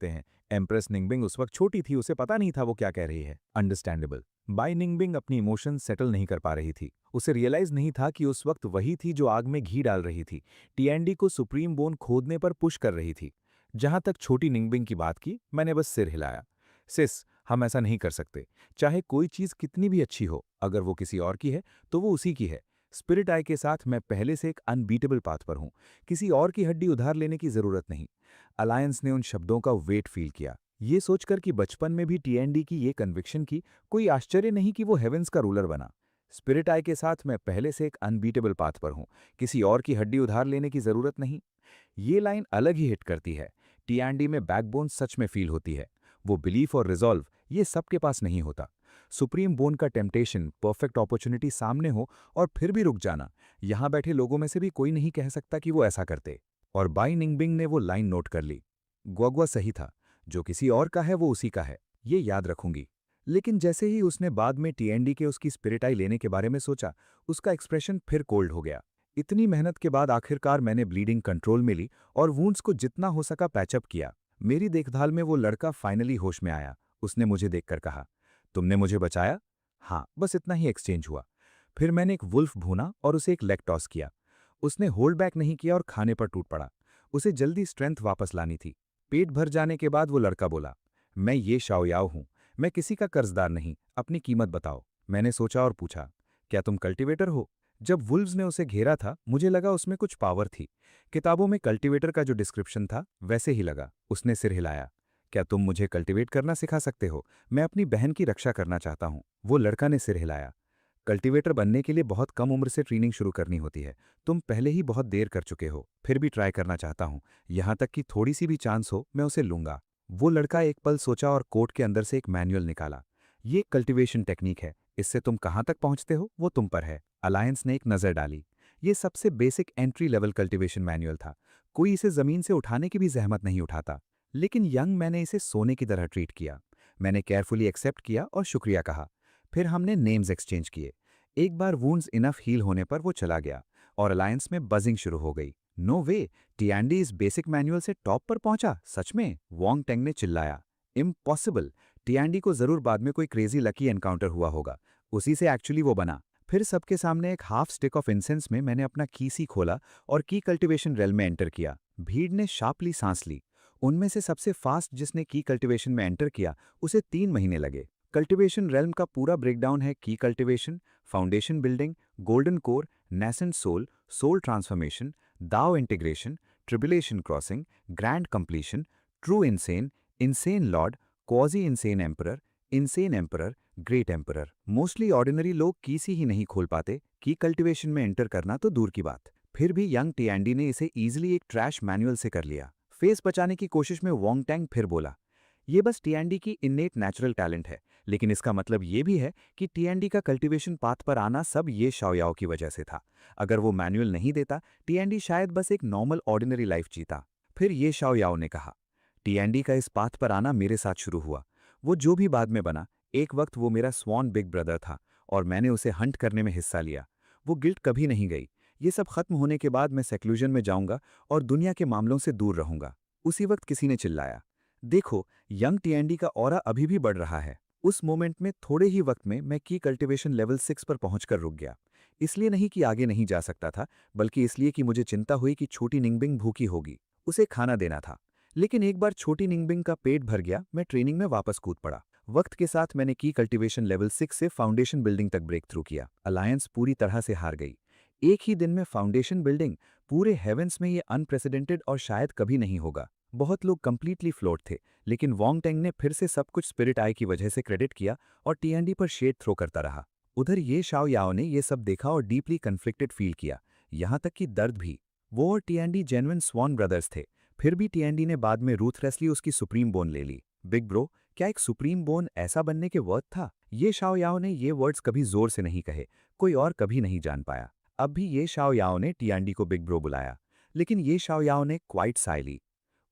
हैं। एम्प्रेस निंगबिंग उस वक्त छोटी थी, उसे पता नहीं था वो क्या कह रही है। अंडरस्टैंडेबल। बाई निंगबिंग अपनी इमोशंस सेटल नहीं कर पा रही थी। उसे रियलाइज नहीं था कि उस वक्त वही थी जो आग में घी डाल रही थी, टीएनडी को सुप्रीम बोन खोदने पर पुश कर रही थी। जहां तक छोटी निंगबिंग की बात की, मैंने बस सिर हिलाया। सिस, हम ऐसा नहीं कर सकते। चाहे कोई चीज कितनी भी अच्छी हो, अगर वो किसी और की है तो वो उसी की है। स्पिरिट आई के साथ मैं पहले से एक अनबीटेबल पाथ पर हूं। किसी और की हड्डी उधार लेने की जरूरत नहीं। अलायंस ने उन शब्दों का वेट फील किया। ये सोचकर कि बचपन में भी टीएनडी की ये कन्विक्शन की, कोई आश्चर्य नहीं कि वो हेवेंस का रूलर बना। स्पिरिट आई के साथ मैं पहले से एक अनबीटेबल पाथ पर हूं। किसी और की हड्डी उधार लेने की जरूरत नहीं। ये लाइन अलग ही हिट करती है। टीएनडी में बैकबोन सच में फील होती है। वो बिलीफ और रिजॉल्व, ये सबके पास नहीं होता। सुप्रीम बोन का टेम्पटेशन, परफेक्ट अपॉर्चुनिटी सामने हो और फिर भी रुक जाना, यहां बैठे लोगों में से भी कोई नहीं कह सकता कि वो ऐसा करते। और बाई निंगबिंग ने वो लाइन नोट कर ली। ग्वाग्वा सही था, जो किसी और का है वो उसी का है, ये याद रखूंगी। लेकिन जैसे ही उसने बाद में टीएनडी के उसकी स्पिरिट आई लेने के बारे में सोचा, उसका एक्सप्रेशन फिर कोल्ड हो गया। इतनी मेहनत के बाद आखिरकार मैंने ब्लीडिंग कंट्रोल में ली और वूंड्स को जितना हो सका पैचअप किया। मेरी देखभाल में वो लड़का फाइनली होश में आया। उसने मुझे देखकर कहा, तुमने मुझे बचाया? हाँ, बस इतना ही एक्सचेंज हुआ। फिर मैंने एक वुल्फ भूना और उसे एक लेग टॉस किया। उसने होल्ड बैक नहीं किया और खाने पर टूट पड़ा। उसे जल्दी स्ट्रेंथ वापस लानी थी। पेट भर जाने के बाद वो लड़का बोला, मैं ये शाओयाओ हूं, मैं किसी का कर्जदार नहीं, अपनी कीमत बताओ। मैंने सोचा और पूछा, क्या तुम कल्टीवेटर हो? जब वुल्व्स ने उसे घेरा था, मुझे लगा उसमें कुछ पावर थी। किताबों में कल्टीवेटर का जो डिस्क्रिप्शन था वैसे ही लगा। उसने सिर हिलाया। क्या तुम मुझे कल्टीवेट करना सिखा सकते हो? मैं अपनी बहन की रक्षा करना चाहता हूं। वो लड़का ने सिर हिलाया। कल्टीवेटर बनने के लिए बहुत कम उम्र से ट्रेनिंग शुरू करनी होती है। तुम पहले ही बहुत देर कर चुके हो। फिर भी ट्राई करना चाहता हूं। यहां तक कि थोड़ी सी भी चांस हो, मैं उसे लूंगा। वो लड़का एक पल सोचा और कोट के अंदर से एक मैनुअल निकाला। ये कल्टीवेशन टेक्निक है, इससे तुम कहां तक पहुंचते हो वो तुम पर है। अलायंस ने एक नजर डाली। ये सबसे basic entry level cultivation manual था। कोई इसे जमीन से उठाने की भी जहमत नहीं उठाता। लेकिन यंग मैंने इसे सोने की तरह ट्रीट किया। मैंने केयरफुली एक्सेप्ट किया और शुक्रिया कहा। फिर हमने नेम्स एक्सचेंज किए। एक बार वुंड्स इनफ हील होने पर वो चला गया और अलायंस में बजिंग शुरू हो गई। नो वे, टियांडी इस बेसिक मैनुअल से टॉप पर पहुंचा, सच में? वोंग टेंग ने चिल्लाया। इम्पॉसिबल। टियांडी को जरूर बाद में कोई क्रेजी लकी एनकाउंटर हुआ होगा, उसी से एक्चुअली वो बना। फिर सबके सामने एक हाफ स्टिक ऑफ इंसेंस में मैंने अपना कीसी खोला और की कल्टीवेशन रेल में एंटर किया। भीड़ ने शार्पली सांस ली। उनमें से सबसे फास्ट जिसने की कल्टीवेशन में एंटर किया, उसे 3 महीने लगे। कल्टीवेशन रेल्म का पूरा ब्रेकडाउन है: Qi cultivation, foundation building, golden core, nascent soul, soul transformation, Dao integration, tribulation crossing, grand completion, true insane, insane lord, quasi insane emperor, great emperor. Mostly ordinary लोग कीसी ही नहीं खोल पाते, की कल्टीवेशन में एंटर करना तो दूर की बात। फिर भी यंग टियांडी ने इसे इजीली एक ट्रैश मैनुअल से कर लिया। फेस बचाने की कोशिश में वोंग टेंग फिर बोला, ये बस टियांडी की इन्नेट नेचुरल टैलेंट है, लेकिन इसका मतलब ये भी है कि टियांडी का कल्टीवेशन पाथ पर आना सब ये शाओयाओ की वजह से था। अगर वो मैनुअल नहीं देता, टियांडी शायद बस एक नॉर्मल ऑर्डिनरी लाइफ जीता। फिर ये शाओयाओ ने कहा, टियांडी का इस पाथ पर आना मेरे साथ शुरू हुआ। वो जो भी बाद में बना, एक वक्त वो मेरा स्वॉन बिग ब्रदर था और मैंने उसे हंट करने में हिस्सा लिया। वो गिल्ट कभी नहीं गई। ये सब खत्म होने के बाद मैं सेक्लूजन में जाऊंगा और दुनिया के मामलों से दूर रहूंगा। उसी वक्त किसी ने चिल्लाया, देखो, यंग टियांडी का ऑरा अभी भी बढ़ रहा है। उस मोमेंट में थोड़े ही वक्त में मैं की कल्टीवेशन लेवल 6 पर पहुंचकर रुक गया। इसलिए नहीं कि आगे नहीं जा सकता था, बल्कि इसलिए कि मुझे चिंता हुई कि छोटी निंगबिंग भूखी होगी। उसे खाना देना था। लेकिन एक बार छोटी निंगबिंग का पेट भर गया, मैं ट्रेनिंग में वापस कूद पड़ा। वक्त के साथ मैंने की कल्टीवेशन लेवल 6 से फाउंडेशन बिल्डिंग तक ब्रेक थ्रू किया। अलायंस पूरी तरह से हार गई। एक ही दिन में फाउंडेशन बिल्डिंग, पूरे हेवेंस में ये अनप्रेसिडेंटेड और शायद कभी नहीं होगा। बहुत लोग कंप्लीटली फ्लोट थे, लेकिन वोंग टेंग ने फिर से सब कुछ स्पिरिट आई की वजह से क्रेडिट किया और टीएनडी पर शेड थ्रो करता रहा। उधर ये शाओ याओ ने ये सब देखा और डीपली कन्फ्लिक्टेड फील किया, यहाँ तक कि दर्द भी। वो और टीएनडी जेन्युइन स्वॉन ब्रदर्स थे। फिर भी टीएनडी ने बाद में रूथलेसली उसकी सुप्रीम बोन ले ली। बिग ब्रो, क्या एक सुप्रीम बोन ऐसा बनने के वर्थ था? ये शाओ याओ ने ये वर्ड्स कभी जोर से नहीं कहे, कोई और कभी नहीं जान पाया। अब भी ये शाओ याओ ने टीएनडी को बिग ब्रो बुलाया, लेकिन ये शाओ याओ ने क्वाइट साइली।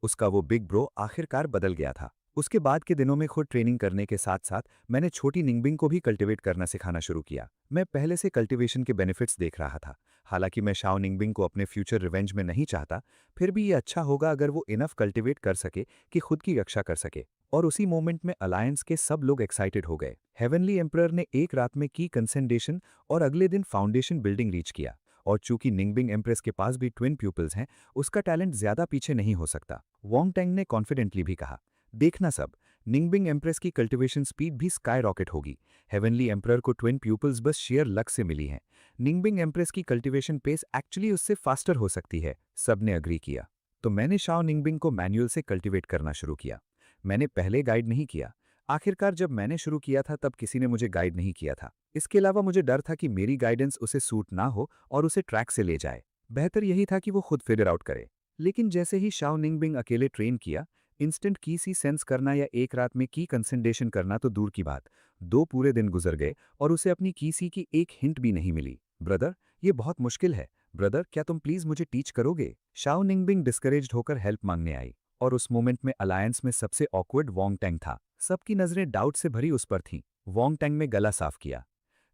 उसका वो बिग ब्रो आखिरकार बदल गया था। उसके बाद के दिनों में खुद ट्रेनिंग करने के साथ साथ मैंने छोटी निंगबिंग को भी कल्टीवेट करना सिखाना शुरू किया। मैं पहले से कल्टीवेशन के बेनिफिट्स देख रहा था। हालांकि मैं शाओ निंगबिंग को अपने फ्यूचर रिवेंज में नहीं चाहता, फिर भी ये अच्छा होगा अगर वो इनफ कल्टीवेट कर सके कि खुद की रक्षा कर सके। और उसी मोमेंट में अलायंस के सब लोग एक्साइटेड हो गए। हेवनली एम्परर ने एक रात में की कंसेंडेशन और अगले दिन फाउंडेशन बिल्डिंग रीच किया। और चूंकि निंगबिंग एम्प्रेस के पास भी ट्विन प्यूपल्स हैं, उसका टैलेंट ज्यादा पीछे नहीं हो सकता। वोंग टेंग ने कॉन्फिडेंटली भी कहा, देखना सब, निंगबिंग एम्प्रेस की कल्टीवेशन स्पीड भी स्काई रॉकेट होगी। हेवनली एम्परर को ट्विन प्यूपल्स बस शेयर लक से मिली हैं। निंगबिंग एम्प्रेस की कल्टीवेशन पेस एक्चुअली उससे फास्टर हो सकती है। सबने अग्री किया। तो मैंने शाओ निंगबिंग को मैनुअल से कल्टीवेट करना शुरू किया। मैंने पहले गाइड नहीं किया। आखिरकार जब मैंने शुरू किया था तब किसी ने मुझे गाइड नहीं किया था। इसके अलावा मुझे डर था कि मेरी गाइडेंस उसे सूट ना हो और उसे ट्रैक से ले जाए। बेहतर यही था कि वो खुद फिगर आउट करे। लेकिन जैसे ही शाओ निंगबिंग अकेले ट्रेन किया, इंस्टेंट की सी सेंस करना या एक रात में की कंसेंडेशन करना तो दूर की बात, 2 पूरे दिन गुजर गए और उसे अपनी की सी की एक हिंट भी नहीं मिली। ब्रदर, ये बहुत मुश्किल है। ब्रदर, क्या तुम प्लीज मुझे टीच करोगे? शाओ निंगबिंग डिस्करेज्ड होकर हेल्प मांगने आई। और उस मोमेंट में अलायंस में सबसे ऑकवर्ड वोंग टेंग था। सबकी नजरें डाउट से भरी उस पर थीं। वोंग टेंग में गला साफ किया।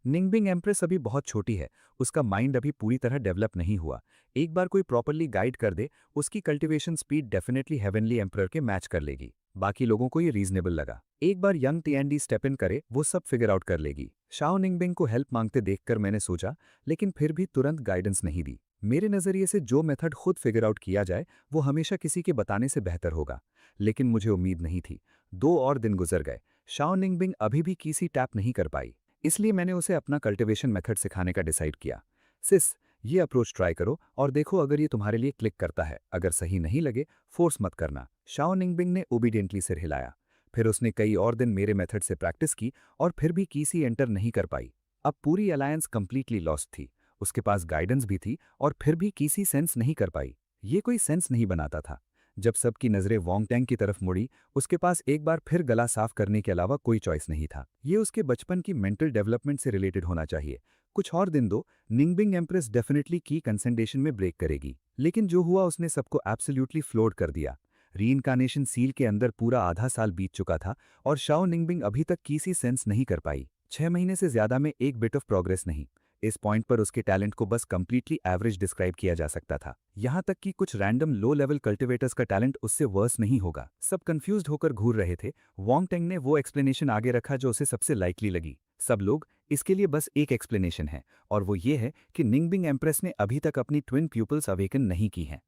निंगबिंग एम्प्रेस अभी बहुत छोटी है, उसका माइंड अभी पूरी तरह डेवलप नहीं हुआ। एक बार कोई प्रॉपर्ली गाइड कर दे, उसकी cultivation speed definitely heavenly emperor के मैच कर लेगी। बाकी लोगों को ये रीजनेबल लगा। एक बार यंग टीएनडी स्टेप इन करे, वो सब फिगर आउट कर लेगी। शाओ निंगबिंग को हेल्प मांगते देखकर मैंने सोचा, लेकिन फिर भी तुरंत गाइडेंस नहीं दी। मेरे नजरिए से जो मेथड खुद फिगर आउट किया जाए, वो हमेशा किसी के बताने से बेहतर होगा। लेकिन मुझे उम्मीद नहीं थी। 2 और दिन गुजर गए। शाओ निंगबिंग अभी भी कीसी टैप नहीं कर पाई। इसलिए मैंने उसे अपना कल्टीवेशन मेथड सिखाने का डिसाइड किया। सिस, ये अप्रोच ट्राई करो और देखो अगर ये तुम्हारे लिए क्लिक करता है। अगर सही नहीं लगे, फोर्स मत करना। शाओ निंगबिंग ने ओबीडियंटली सिर हिलाया। फिर उसने कई और दिन मेरे मेथड से प्रैक्टिस की और फिर भी कीसी एंटर नहीं कर पाई। अब पूरी अलायंस कंप्लीटली लॉस्ट थी। उसके पास गाइडेंस भी थी और फिर भी कीसी सेंस नहीं कर पाई। ये कोई सेंस नहीं बनाता था। जब सबकी नजरें वोंग टेंग की तरफ मुड़ी, उसके पास एक बार फिर गला साफ करने के अलावा कोई चॉइस नहीं था। ये उसके बचपन की मेंटल डेवलपमेंट से रिलेटेड होना चाहिए। कुछ और दिन दो, निंगबिंग एम्प्रेस डेफिनेटली की कंसंट्रेशन में ब्रेक करेगी। लेकिन जो हुआ उसने सबको एब्सोल्युटली फ्लोट कर दिया। रीइंकार्नेशन सील के अंदर पूरा आधा साल बीत चुका था और शाओ निंगबिंग अभी तक किसी सेंस नहीं कर पाई। 6 महीने से ज्यादा में एक बिट ऑफ प्रोग्रेस नहीं। इस पॉइंट पर उसके टैलेंट को बस कंप्लीटली एवरेज डिस्क्राइब किया जा सकता था। यहाँ तक कि कुछ रैंडम लो लेवल कल्टिवेटर्स का टैलेंट उससे वर्स नहीं होगा। सब कंफ्यूज्ड होकर घूर रहे थे। वॉन्ग टेंग ने वो एक्सप्लेनेशन आगे रखा जो उसे सबसे लाइकली लगी। सब लोग, इसके लिए बस एक एक्सप्लेनेशन है और वो ये है कि निंगबिंग एम्प्रेस ने अभी तक अपनी ट्विन प्यूपल्स अवेकन नहीं की हैं।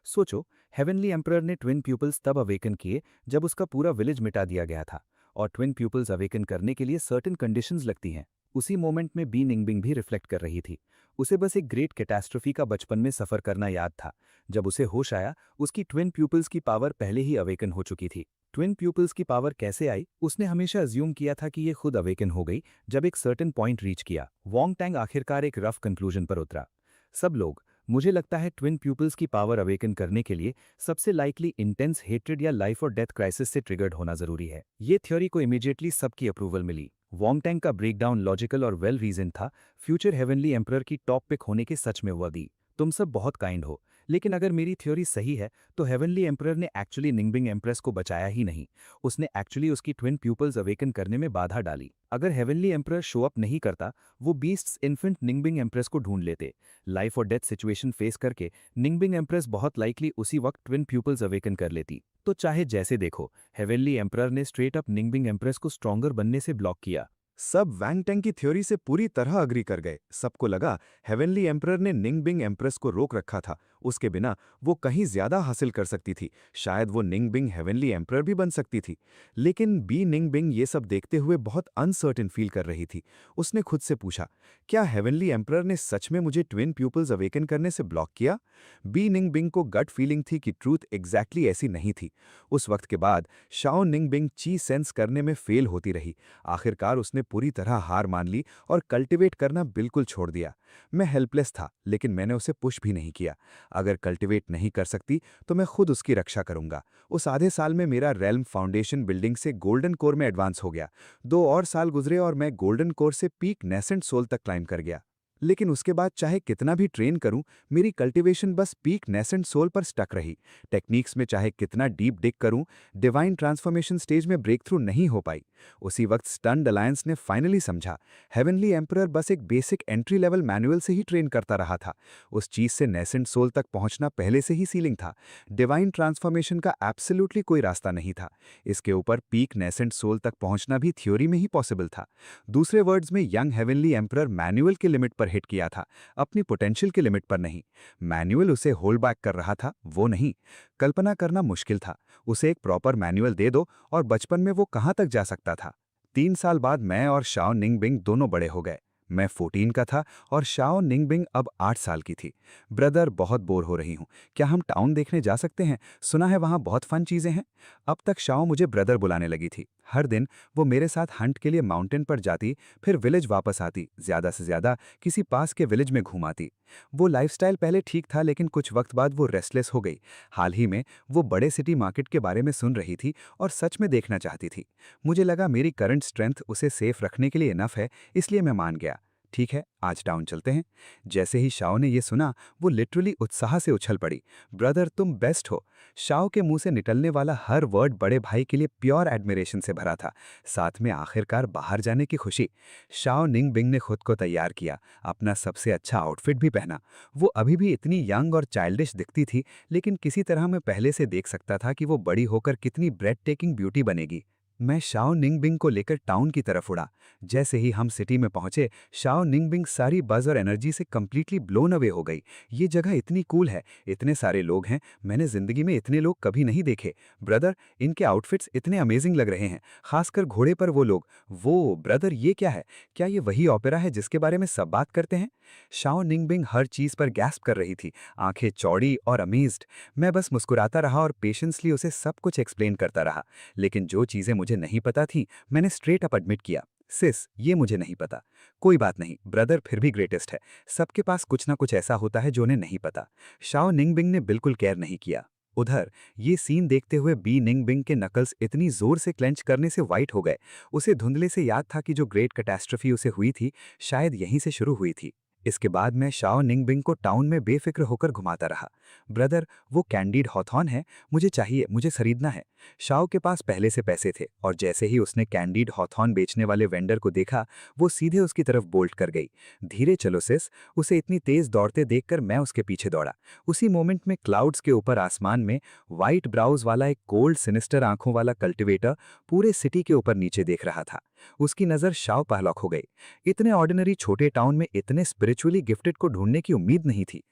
सोचो, हेवनली एम्परर ने ट्विन प्यूपल्स तब अवेकन किए जब उसका पूरा विलेज मिटा दिया गया था, और ट्विन प्यूपल्स अवेकन करने के लिए सर्टेन कंडीशंस लगती हैं। उसी मोमेंट में बी निंगबिंग भी रिफ्लेक्ट कर रही थी। उसे बस एक ग्रेट कैटास्ट्रोफी का बचपन में सफर करना याद था। जब उसे होश आया, उसकी ट्विन प्यूपल्स की पावर पहले ही अवेकन हो चुकी थी। ट्विन प्यूपल्स की पावर कैसे आई, उसने हमेशा अज्यूम किया था कि ये खुद अवेकन हो गई जब एक सर्टेन पॉइंट रीच किया। वॉन्ग टैंग आखिरकार एक रफ कंक्लूजन पर उतरा। सब लोग, मुझे लगता है ट्विन प्यूपल्स की पावर अवेकन करने के लिए सबसे लाइकली इंटेंस हेट्रेड या लाइफ और डेथ क्राइसिस से ट्रिगर्ड होना जरूरी है। ये थ्योरी को इमीडिएटली सबकी अप्रूवल मिली। वॉन्ग टैंग का ब्रेकडाउन लॉजिकल और वेल रीजन था। फ्यूचर हेवनली एम्परर की टॉप पिक होने के सच में हुआ दी। तुम सब बहुत काइंड हो, लेकिन अगर मेरी थ्योरी सही है तो हेवनली एम्परर ने एक्चुअली निंगबिंग एम्प्रेस को बचाया ही नहीं। उसने एक्चुअली उसकी ट्विन प्यूपल्स अवेकन करने में बाधा डाली। अगर हेवनली एम्परर शो अप नहीं करता, वो बीस्ट्स इन्फेंट निंगबिंग एम्प्रेस को ढूंढ लेते। लाइफ और डेथ सिचुएशन फेस करके निंगबिंग एम्प्रेस बहुत लाइकली उसी वक्त ट्विन प्यूपल्स अवेकन कर लेती। तो चाहे जैसे देखो, हेवनली एम्परर ने स्ट्रेट अप निंगबिंग एम्प्रेस को स्ट्रॉन्गर बनने से ब्लॉक किया। सब वैंग टेंग की थ्योरी से पूरी तरह अग्री कर गए। सबको लगा हेवनली एम्परर ने निंगबिंग एम्प्रेस को रोक रखा था। उसके बिना वो कहीं ज्यादा हासिल कर सकती थी। शायद वो निंगबिंग हेवनली एम्परर भी बन सकती थी। लेकिन बी निंगबिंग ये सब देखते हुए बहुत अनसर्टेन फील कर रही थी। उसने खुद से पूछा, क्या हेवनली एम्परर ने सच में मुझे ट्विन प्यूपल्स अवेकन करने से ब्लॉक किया? बी निंगबिंग को गट फीलिंग थी कि ट्रूथ एग्जैक्टली ऐसी नहीं थी। उस वक्त के बाद शाओ निंगबिंग ची सेंस करने में फेल होती रही। आखिरकार उसने पूरी तरह हार मान ली और कल्टिवेट करना बिल्कुल छोड़ दिया। मैं हेल्पलेस था, लेकिन मैंने उसे पुश भी नहीं किया। अगर कल्टिवेट नहीं कर सकती तो मैं खुद उसकी रक्षा करूंगा। उस आधे साल में मेरा रेल्म फाउंडेशन बिल्डिंग से गोल्डन कोर में एडवांस हो गया। 2 और साल गुजरे और मैं गोल्डन कोर से पीक नेसेंट सोल तक क्लाइम कर गया। लेकिन उसके बाद चाहे कितना भी ट्रेन करूं, मेरी कल्टीवेशन बस पीक नेसेंट सोल पर स्टक रही। टेक्निक्स में चाहे कितना डीप डिग करूं, डिवाइन ट्रांसफॉर्मेशन स्टेज में ब्रेक थ्रू नहीं हो पाई। उसी वक्त स्टन्ड अलायंस ने फाइनली समझा, हेवनली एम्परर बस एक बेसिक एंट्री लेवल मैनुअल से ही ट्रेन करता रहा था। उस चीज से नेसेंट सोल तक पहुंचना पहले से ही सीलिंग था। डिवाइन ट्रांसफॉर्मेशन का एब्सोल्युटली कोई रास्ता नहीं था। इसके ऊपर पीक नेसेंट सोल तक पहुंचना भी थ्योरी में ही पॉसिबल था। दूसरे वर्ड्स में यंग हेवनली एम्परर मैनुअल के लिमिट पर हिट किया था, अपनी पोटेंशियल के लिमिट पर नहीं। मैनुअल उसे होल्ड बैक कर रहा था, वो नहीं। कल्पना करना मुश्किल था। उसे एक प्रॉपर मैनुअल दे दो और बचपन में वो कहां तक जा सकता था। 3 साल बाद मैं और शाओ निंगबिंग दोनों बड़े हो गए। मैं 14 का था और शाओ निंगबिंग अब 8 साल की थी। ब्रदर, बहुत बोर हो रही हूँ, क्या हम टाउन देखने जा सकते हैं? सुना है वहाँ बहुत फन चीज़ें हैं। अब तक शाओ मुझे ब्रदर बुलाने लगी थी। हर दिन वो मेरे साथ हंट के लिए माउंटेन पर जाती, फिर विलेज वापस आती, ज़्यादा से ज़्यादा किसी पास के विलेज में घुमाती। वो लाइफस्टाइल पहले ठीक था, लेकिन कुछ वक्त बाद वो रेस्टलेस हो गई। हाल ही में वो बड़े सिटी मार्केट के बारे में सुन रही थी और सच में देखना चाहती थी। मुझे लगा मेरी करंट स्ट्रेंथ उसे सेफ रखने के लिए इनफ है, इसलिए मैं मान गया। ठीक है, आज टाउन चलते हैं। जैसे ही शाओ ने ये सुना, वो लिटरली उत्साह से उछल पड़ी। ब्रदर, तुम बेस्ट हो। शाओ के मुंह से निकलने वाला हर वर्ड बड़े भाई के लिए प्योर एडमिरेशन से भरा था, साथ में आखिरकार बाहर जाने की खुशी। शाओ निंगबिंग ने खुद को तैयार किया, अपना सबसे अच्छा आउटफिट भी पहना। वो अभी भी इतनी यंग और चाइल्डिश दिखती थी, लेकिन किसी तरह मैं पहले से देख सकता था कि वो बड़ी होकर कितनी ब्रेड टेकिंग ब्यूटी बनेगी। मैं शाओ निंगबिंग को लेकर टाउन की तरफ उड़ा। जैसे ही हम सिटी में पहुंचे, शाओ निंगबिंग सारी बज़ और एनर्जी से कंप्लीटली ब्लोन अवे हो गई। ये जगह इतनी कूल है, इतने सारे लोग हैं, मैंने जिंदगी में इतने लोग कभी नहीं देखे। ब्रदर, इनके आउटफिट्स इतने अमेजिंग लग रहे हैं, खासकर घोड़े पर वो लोग। वो ब्रदर, ये क्या है? क्या ये वही ओपेरा है जिसके बारे में सब बात करते हैं? शाओ निंगबिंग हर चीज पर गैस्प कर रही थी, आंखें चौड़ी और अमेज्ड। मैं बस मुस्कुराता रहा और पेशेंसली उसे सब कुछ एक्सप्लेन करता रहा। लेकिन जो चीजें मुझे नहीं पता थी, मैंने स्ट्रेट अप एडमिट किया, सिस, ये मुझे नहीं पता। कोई बात नहीं, ब्रदर फिर भी ग्रेटेस्ट है। सबके पास कुछ ना कुछ ऐसा होता है जो उन्हें नहीं पता। शाओ निंगबिंग ने बिल्कुल केयर नहीं किया। उधर ये सीन देखते हुए बी निंगबिंग के नकल्स इतनी जोर से क्लेंच करने से वाइट हो गए। उसे धुंधले से याद था कि जो ग्रेट कैटास्ट्रफी उसे हुई थी शायद यहीं से शुरू हुई थी। इसके बाद मैं शाओ निंगबिंग को टाउन में बेफिक्र होकर घुमाता रहा। ब्रदर, वो कैंडीड हॉथॉर्न है, मुझे चाहिए, मुझे खरीदना है। शाओ के पास पहले से पैसे थे और जैसे ही उसने कैंडीड हॉथॉर्न बेचने वाले वेंडर को देखा वो सीधे उसकी तरफ बोल्ट कर गई। धीरे चलो सिस। उसे इतनी तेज दौड़ते देखकर मैं उसके पीछे दौड़ा। उसी मोमेंट में क्लाउड्स के ऊपर आसमान में वाइट ब्राउज वाला एक कोल्ड सिनिस्टर आंखों वाला कल्टिवेटर पूरे सिटी के ऊपर नीचे देख रहा था। उसकी नज़र शाओ पहलॉक हो गई। इतने ऑर्डिनरी छोटे टाउन में इतने स्पिरिचुअली गिफ्टेड को ढूंढने की उम्मीद नहीं थी।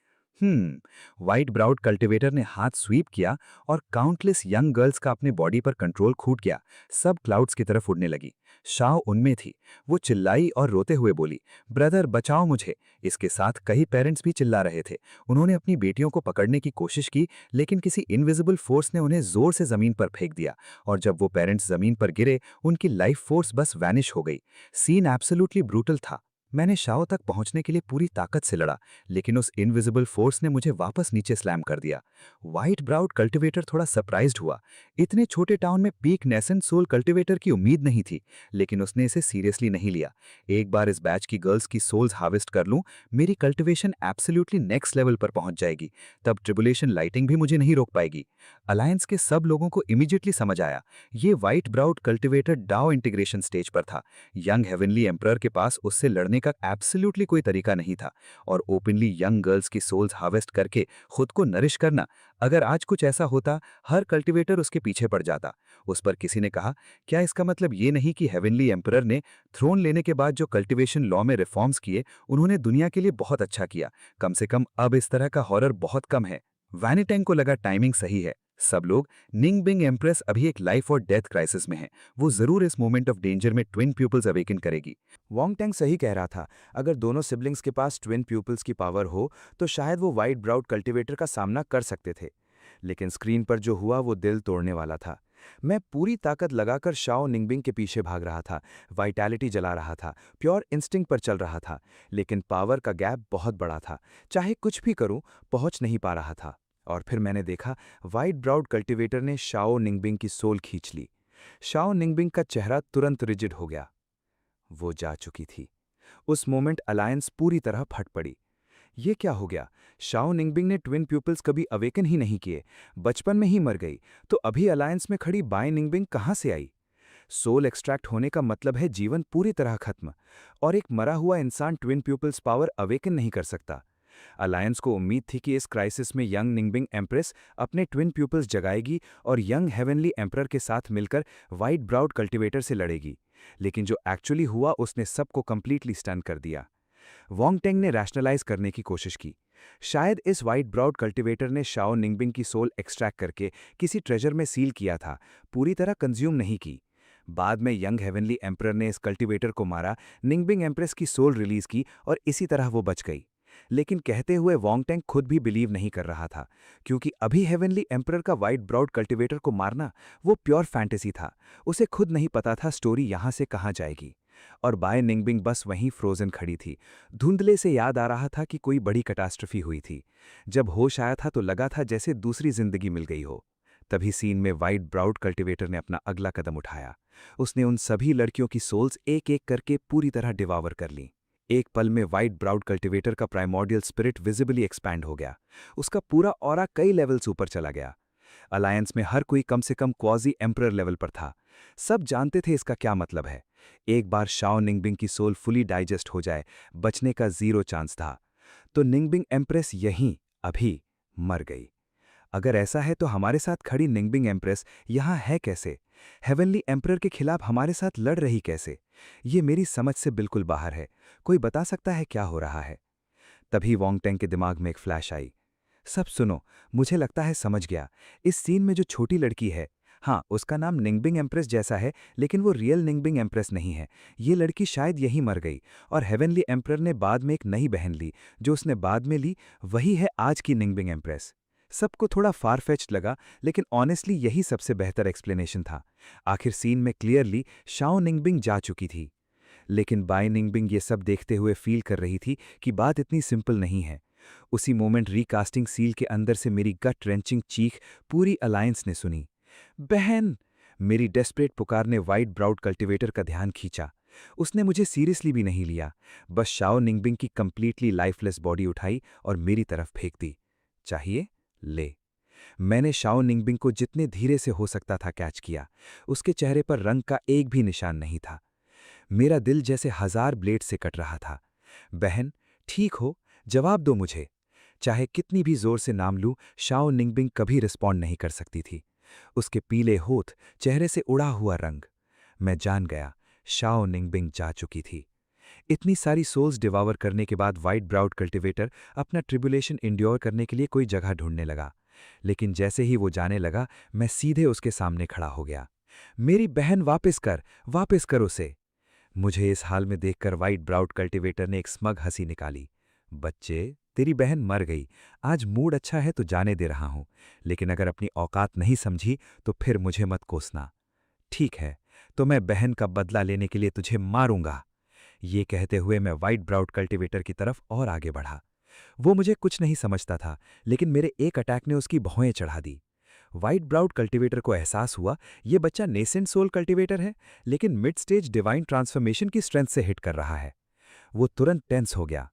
वाइट ब्राउड कल्टिवेटर ने हाथ स्वीप किया और काउंटलेस यंग गर्ल्स का अपने बॉडी पर कंट्रोल छूट गया। सब क्लाउड्स की तरफ उड़ने लगी। शाओ उनमें थी। वो चिल्लाई और रोते हुए बोली, ब्रदर बचाओ मुझे। इसके साथ कई पेरेंट्स भी चिल्ला रहे थे। उन्होंने अपनी बेटियों को पकड़ने की कोशिश की, लेकिन किसी इनविजिबल फोर्स ने उन्हें जोर से जमीन पर फेंक दिया और जब वो पेरेंट्स जमीन पर गिरे उनकी लाइफ फोर्स बस वैनिश हो गई। सीन एब्सोल्युटली ब्रूटल था। मैंने शाओ तक पहुंचने के लिए पूरी ताकत से लड़ा, लेकिन उस इनविजिबल फोर्स ने मुझे वापस नीचे स्लैम कर दिया। व्हाइट ब्राउड कल्टिवेटर थोड़ा सरप्राइज्ड हुआ। इतने छोटे टाउन में पीक नेसेंट सोल कल्टिवेटर की उम्मीद नहीं थी, लेकिन उसने इसे सीरियसली नहीं लिया। एक बार इस बैच की गर्ल्स की सोल्स हार्वेस्ट कर लूं, मेरी कल्टिवेशन एब्सोल्युटली नेक्स्ट लेवल पर पहुंच जाएगी। तब ट्रिबुलेशन लाइटिंग भी मुझे नहीं रोक पाएगी। अलायंस के सब लोगों को इमीडिएटली समझ आया, ये white browed cultivator Dao integration stage पर था। यंग हेवनली एम्परर के पास उससे लड़ने का एब्सोल्युटली कोई तरीका नहीं था और ओपनली यंग गर्ल्स की सोल्स हार्वेस्ट करके खुद को नरिश करना, अगर आज कुछ ऐसा होता हर कल्टिवेटर उसके पीछे पड़ जाता। उस पर किसी ने कहा, क्या इसका मतलब ये नहीं कि हेवनली एम्परर ने थ्रोन लेने के बाद जो कल्टिवेशन लॉ में रिफॉर्म्स किए उन्होंने दुनिया के लिए बहुत अच्छा किया? कम से कम अब इस तरह का हॉरर बहुत कम है। वैनिटैंग को लगा टाइमिंग सही है। सब लोग, निंगबिंग एम्प्रेस अभी एक लाइफ और डेथ क्राइसिस में है। वो जरूर इस मोमेंट ऑफ डेंजर में ट्विन प्यूपल्स अवेकन करेगी। वोंगटेंग सही कह रहा था। अगर दोनों सिबलिंग्स के पास ट्विन प्यूपल्स की पावर हो तो शायद वो वाइट ब्राउड कल्टिवेटर का सामना कर सकते थे। लेकिन स्क्रीन पर जो हुआ वो दिल तोड़ने वाला था। मैं पूरी ताकत लगाकर शाओ निंगबिंग के पीछे भाग रहा था, वाइटैलिटी जला रहा था, प्योर इंस्टिंक्ट पर चल रहा था, लेकिन पावर का गैप बहुत बड़ा था। चाहे कुछ भी करूं, पहुंच नहीं पा रहा था। और फिर मैंने देखा, वाइट ब्राउड कल्टिवेटर ने शाओ निंगबिंग की सोल खींच ली। शाओ निंगबिंग का चेहरा तुरंत रिजिड हो गया। वो जा चुकी थी। उस मोमेंट अलायंस पूरी तरह फट पड़ी। ये क्या हो गया? शाओ निंगबिंग ने ट्विन प्यूपल्स कभी अवेकन ही नहीं किए, बचपन में ही मर गई, तो अभी अलायंस में खड़ी बाय निंगबिंग कहां से आई? सोल एक्सट्रैक्ट होने का मतलब है जीवन पूरी तरह खत्म, और एक मरा हुआ इंसान ट्विन प्यूपल्स पावर अवेकन नहीं कर सकता। अलायंस को उम्मीद थी कि इस क्राइसिस में यंग निंगबिंग एम्प्रेस अपने ट्विन प्यूपल्स जगाएगी और यंग हेवनली एम्परर के साथ मिलकर वाइट ब्राउड कल्टिवेटर से लड़ेगी, लेकिन जो एक्चुअली हुआ उसने सबको कंप्लीटली स्टन कर दिया। वोंगटेंग ने रैशनलाइज करने की कोशिश की। शायद इस वाइट ब्राउड कल्टिवेटर ने शाओ निंगबिंग की सोल एक्सट्रैक्ट करके किसी ट्रेजर में सील किया था, पूरी तरह कंज्यूम नहीं की। बाद में यंग हेवनली एम्परर ने इस कल्टिवेटर को मारा, निंगबिंग एम्प्रेस की सोल रिलीज की और इसी तरह वो बच गई। लेकिन कहते हुए वोंगटेंग खुद भी बिलीव नहीं कर रहा था, क्योंकि अभी हेवनली एम्परर का वाइट ब्राउड कल्टिवेटर को मारना वो प्योर फैंटेसी था। उसे खुद नहीं पता था स्टोरी यहां से कहां जाएगी। और बाय निंगबिंग बस वहीं फ्रोजन खड़ी थी। धुंधले से याद आ रहा था कि कोई बड़ी कैटास्ट्रफी हुई थी। जब होश आया था तो लगा था जैसे दूसरी जिंदगी मिल गई हो। तभी सीन में वाइट ब्राउड कल्टिवेटर ने अपना अगला कदम उठाया। उसने उन सभी लड़कियों की सोल्स एक एक करके पूरी तरह डिवावर कर ली। एक पल में वाइट ब्राउड कल्टिवेटर का प्राइमोर्डियल स्पिरिट विजिबली एक्सपैंड हो गया। उसका पूरा ऑरा कई लेवल्स ऊपर चला गया। अलायंस में हर कोई कम से कम क्वाजी एम्परर लेवल पर था। सब जानते थे इसका क्या मतलब है। एक बार शाओ निंगबिंग की सोल फुली डाइजेस्ट हो जाए, बचने का 0 चांस था। तो निंगबिंग एम्प्रेस यहीं अभी मर गई। अगर ऐसा है तो हमारे साथ खड़ी निंगबिंग एम्प्रेस यहाँ है कैसे? हेवनली एम्परर के खिलाफ हमारे साथ लड़ रही कैसे? ये मेरी समझ से बिल्कुल बाहर है। कोई बता सकता है क्या हो रहा है? तभी वोंगटेंग के दिमाग में एक फ्लैश आई। सब सुनो, मुझे लगता है समझ गया। इस सीन में जो छोटी लड़की है, हाँ, उसका नाम निंगबिंग एम्प्रेस जैसा है, लेकिन वो रियल निंगबिंग एम्प्रेस नहीं है। ये लड़की शायद यहीं मर गई और हेवनली एम्परर ने बाद में एक नई बहन ली। जो उसने बाद में ली वही है आज की निंगबिंग एम्प्रेस। सबको थोड़ा फारफेच्ड लगा, लेकिन ऑनेस्टली यही सबसे बेहतर एक्सप्लेनेशन था। आखिर सीन में क्लियरली शाओ निंगबिंग जा चुकी थी। लेकिन बाय निंगबिंग ये सब देखते हुए फील कर रही थी कि बात इतनी सिंपल नहीं है। उसी मोमेंट रीकास्टिंग सील के अंदर से मेरी गट रेंचिंग चीख पूरी अलायंस ने सुनी। बहन! मेरी डेस्परेट पुकार ने व्हाइट ब्राउड कल्टिवेटर का ध्यान खींचा। उसने मुझे सीरियसली भी नहीं लिया, बस शाओ निंगबिंग की कंप्लीटली लाइफलेस बॉडी उठाई और मेरी तरफ फेंक दी। चाहिए? ले। मैंने शाओ निंगबिंग को जितने धीरे से हो सकता था कैच किया। उसके चेहरे पर रंग का एक भी निशान नहीं था। मेरा दिल जैसे 1000 ब्लेड से कट रहा था। बहन, ठीक हो, जवाब दो मुझे। चाहे कितनी भी जोर से नाम लूं, शाओ निंगबिंग कभी रिस्पॉन्ड नहीं कर सकती थी। उसके पीले होठ, चेहरे से उड़ा हुआ रंग। मैं जान गया, शाओ निंगबिंग जा चुकी थी। इतनी सारी सोल्स डिवावर करने के बाद व्हाइट ब्राउड कल्टिवेटर अपना ट्रिबुलेशन इंड्योर करने के लिए कोई जगह ढूंढने लगा। लेकिन जैसे ही वो जाने लगा, मैं सीधे उसके सामने खड़ा हो गया। मेरी बहन वापस कर उसे। मुझे इस हाल में देखकर व्हाइट ब्राउड कल्टिवेटर ने एक स्मग हंसी निकाली। बच्चे, तेरी बहन मर गई। आज मूड अच्छा है तो जाने दे रहा हूं, लेकिन अगर अपनी औकात नहीं समझी तो फिर मुझे मत कोसना। ठीक है, तो मैं बहन का बदला लेने के लिए तुझे मारूंगा। ये कहते हुए मैं व्हाइट ब्राउड कल्टिवेटर की तरफ और आगे बढ़ा। वो मुझे कुछ नहीं समझता था, लेकिन मेरे एक अटैक ने उसकी भौएं चढ़ा दी। व्हाइट ब्राउड कल्टिवेटर को एहसास हुआ ये बच्चा नेसेंट सोल कल्टिवेटर है, लेकिन मिड स्टेज डिवाइन ट्रांसफॉर्मेशन की स्ट्रेंथ से हिट कर रहा है। वो तुरंत टेंस हो गया।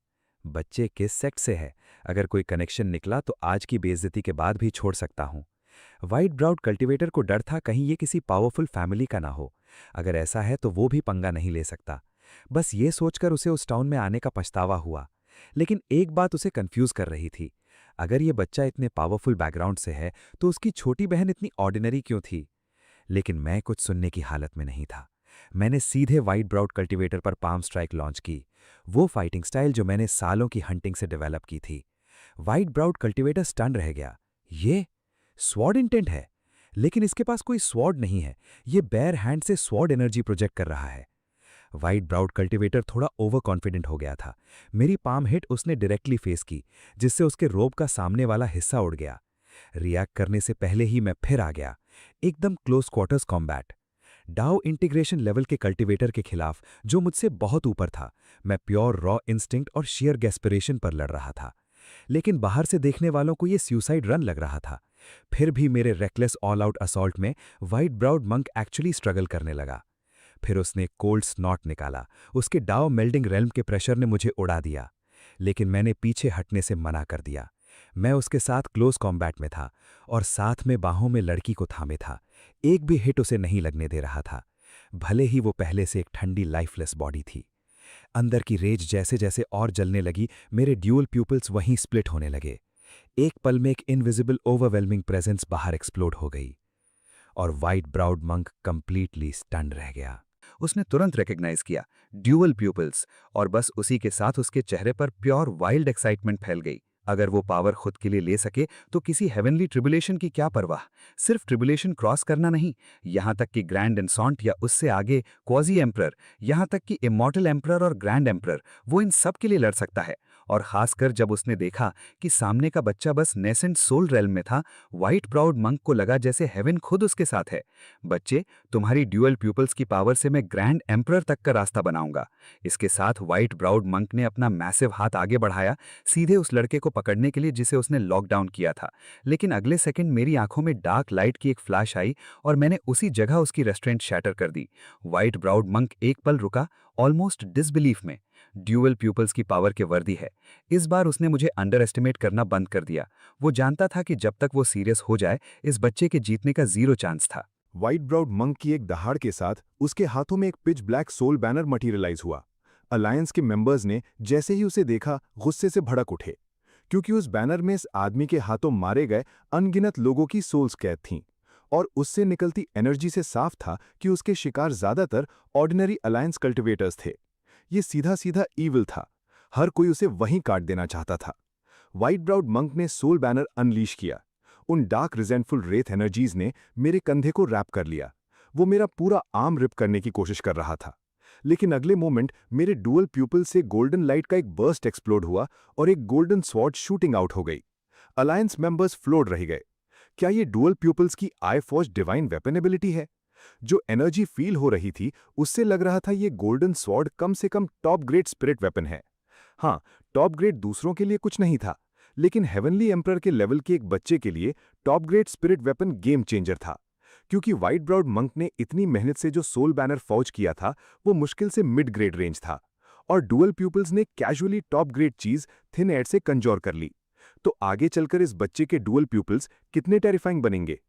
बच्चे किस सेक्ट से है? अगर कोई कनेक्शन निकला तो आज की बेइज्जती के बाद भी छोड़ सकता हूं। व्हाइट ब्राउड कल्टिवेटर को डर था कहीं ये किसी पावरफुल फैमिली का ना हो। अगर ऐसा है तो वो भी पंगा नहीं ले सकता। बस ये सोचकर उसे उस टाउन में आने का पछतावा हुआ। लेकिन एक बात उसे कंफ्यूज कर रही थी। अगर ये बच्चा इतने पावरफुल बैकग्राउंड से है तो उसकी छोटी बहन इतनी ऑर्डिनरी क्यों थी? लेकिन मैं कुछ सुनने की हालत में नहीं था। मैंने सीधे व्हाइट ब्राउड कल्टिवेटर पर पाम स्ट्राइक लॉन्च की, वो फाइटिंग स्टाइल जो मैंने सालों की हंटिंग से डेवलप की थी। व्हाइट ब्राउड कल्टिवेटर स्टन रह गया। ये स्वॉर्ड इंटेंट है, लेकिन इसके पास कोई स्वॉर्ड नहीं है। ये बेयर हैंड से स्वॉर्ड एनर्जी प्रोजेक्ट कर रहा है। व्हाइट ब्राउड कल्टिवेटर थोड़ा ओवर कॉन्फिडेंट हो गया था। मेरी पाम हिट उसने डायरेक्टली फेस की, जिससे उसके रोब का सामने वाला हिस्सा उड़ गया। रिएक्ट करने से पहले ही मैं फिर आ गया, एकदम क्लोज क्वार्टर्स कॉम्बैट। डाउ इंटीग्रेशन लेवल के कल्टिवेटर के खिलाफ, जो मुझसे बहुत ऊपर था, मैं प्योर रॉ इंस्टिंक्ट और शेयर गैस्पिरेशन पर लड़ रहा था। लेकिन बाहर से देखने वालों को ये सुसाइड रन लग रहा था। फिर भी मेरे रेकलेस ऑल आउट असॉल्ट में white browed monk actually struggle करने लगा। फिर उसने कोल्ड स्नॉट निकाला। उसके डाउ मेल्डिंग रेल्म के प्रेशर ने मुझे उड़ा दिया, लेकिन मैंने पीछे हटने से मना कर दिया। मैं उसके साथ क्लोज कॉम्बैट में था और साथ में बाहों में लड़की को थामे था। एक भी हिट उसे नहीं लगने दे रहा था, भले ही वो पहले से एक ठंडी लाइफलेस बॉडी थी। अंदर की रेज जैसे जैसे और जलने लगी, मेरे ड्यूअल प्यूपल्स वहीं स्प्लिट होने लगे। एक पल में एक इनविजिबल ओवरवेलमिंग प्रेजेंस बाहर एक्सप्लोड हो गई और white browed monk completely stunned रह गया। उसने तुरंत रिकग्नाइज किया ड्यूअल प्यूपल्स, और बस उसी के साथ उसके चेहरे पर प्योर वाइल्ड एक्साइटमेंट फैल गई। अगर वो पावर खुद के लिए ले सके तो किसी हेवनली ट्रिबुलेशन की क्या परवाह। सिर्फ ट्रिबुलेशन क्रॉस करना नहीं, यहां तक कि ग्रैंड एंसॉन्ट या उससे आगे क्वाजी एम्परर, यहां तक कि इमॉर्टल एम्परर और ग्रैंड एम्परर, वो इन सब के लिए लड़ सकता है। और खासकर जब उसने देखा कि सामने का बच्चा बस नेसेंट सोल रेल्म में था, व्हाइट प्राउड मंक को लगा जैसे हेवन खुद उसके साथ है। बच्चे, तुम्हारी ड्यूअल प्यूपल्स की पावर से मैं ग्रैंड एम्परर तक का रास्ता बनाऊंगा। इसके साथ व्हाइट ब्राउड मंक ने अपना मैसिव हाथ आगे बढ़ाया, सीधे उस लड़के को पकड़ने के लिए जिसे उसने लॉकडाउन किया था। लेकिन अगले सेकंड मेरी आंखों में डार्क लाइट की एक फ्लैश आई और मैंने उसी जगह उसकी रेस्ट्रेंट शैटर कर दी। व्हाइट ब्राउड मंक एक पल रुका, ऑलमोस्ट डिसबिलीफ में। ड्यूअल प्यूपल्स की पावर के वर्दी है। इस बार उसने मुझे अंडर एस्टिमेट करना बंद कर दिया। वो जानता था कि जब तक वो सीरियस हो जाए, इस बच्चे के जीतने का 0 चांस था। व्हाइट ब्राउड मंक की एक दहाड़ के साथ उसके हाथों में एक pitch black soul banner materialise हुआ। अलायंस के मेंबर्स ने जैसे ही उसे देखा, गुस्से से भड़क उठे, क्योंकि उस बैनर में इस आदमी के हाथों मारे गए अनगिनत लोगों की सोल्स कैद थीं, और उससे निकलती एनर्जी से साफ था कि उसके शिकार ज्यादातर ऑर्डिनरी अलायंस कल्टिवेटर्स थे। ये सीधा सीधा ईविल था। हर कोई उसे वहीं काट देना चाहता था। व्हाइट ब्राउड मंक ने सोल बैनर अनलीश किया। उन डार्क रिजेंटफुल रेथ एनर्जीज ने मेरे कंधे को रैप कर लिया। वो मेरा पूरा आर्म रिप करने की कोशिश कर रहा था। लेकिन अगले मोमेंट मेरे डुअल प्यूपल से गोल्डन लाइट का एक बर्स्ट एक्सप्लोड हुआ और एक गोल्डन स्वॉर्ड शूटिंग आउट हो गई। अलायंस मेंबर्स फ्लोट रह गए। क्या ये डुअल प्यूपल्स की आई फॉर्ज डिवाइन वेपन एबिलिटी है? जो एनर्जी फील हो रही थी, उससे लग रहा था ये गोल्डन स्वॉर्ड कम से कम टॉप ग्रेड स्पिरिट वेपन है। हाँ, टॉप ग्रेड दूसरों के लिए कुछ नहीं था, लेकिन हेवनली एम्परर के लेवल के एक बच्चे के लिए top grade spirit weapon game changer था। क्योंकि व्हाइट ब्राउड मंक ने इतनी मेहनत से जो सोल बैनर फौज किया था वो मुश्किल से मिड ग्रेड रेंज था, और डुअल प्यूपल्स ने कैजुअली टॉप ग्रेड चीज थिन एड से कंजोर कर ली। तो आगे चलकर इस बच्चे के डुअल प्यूपल्स कितने टेरिफाइंग बनेंगे।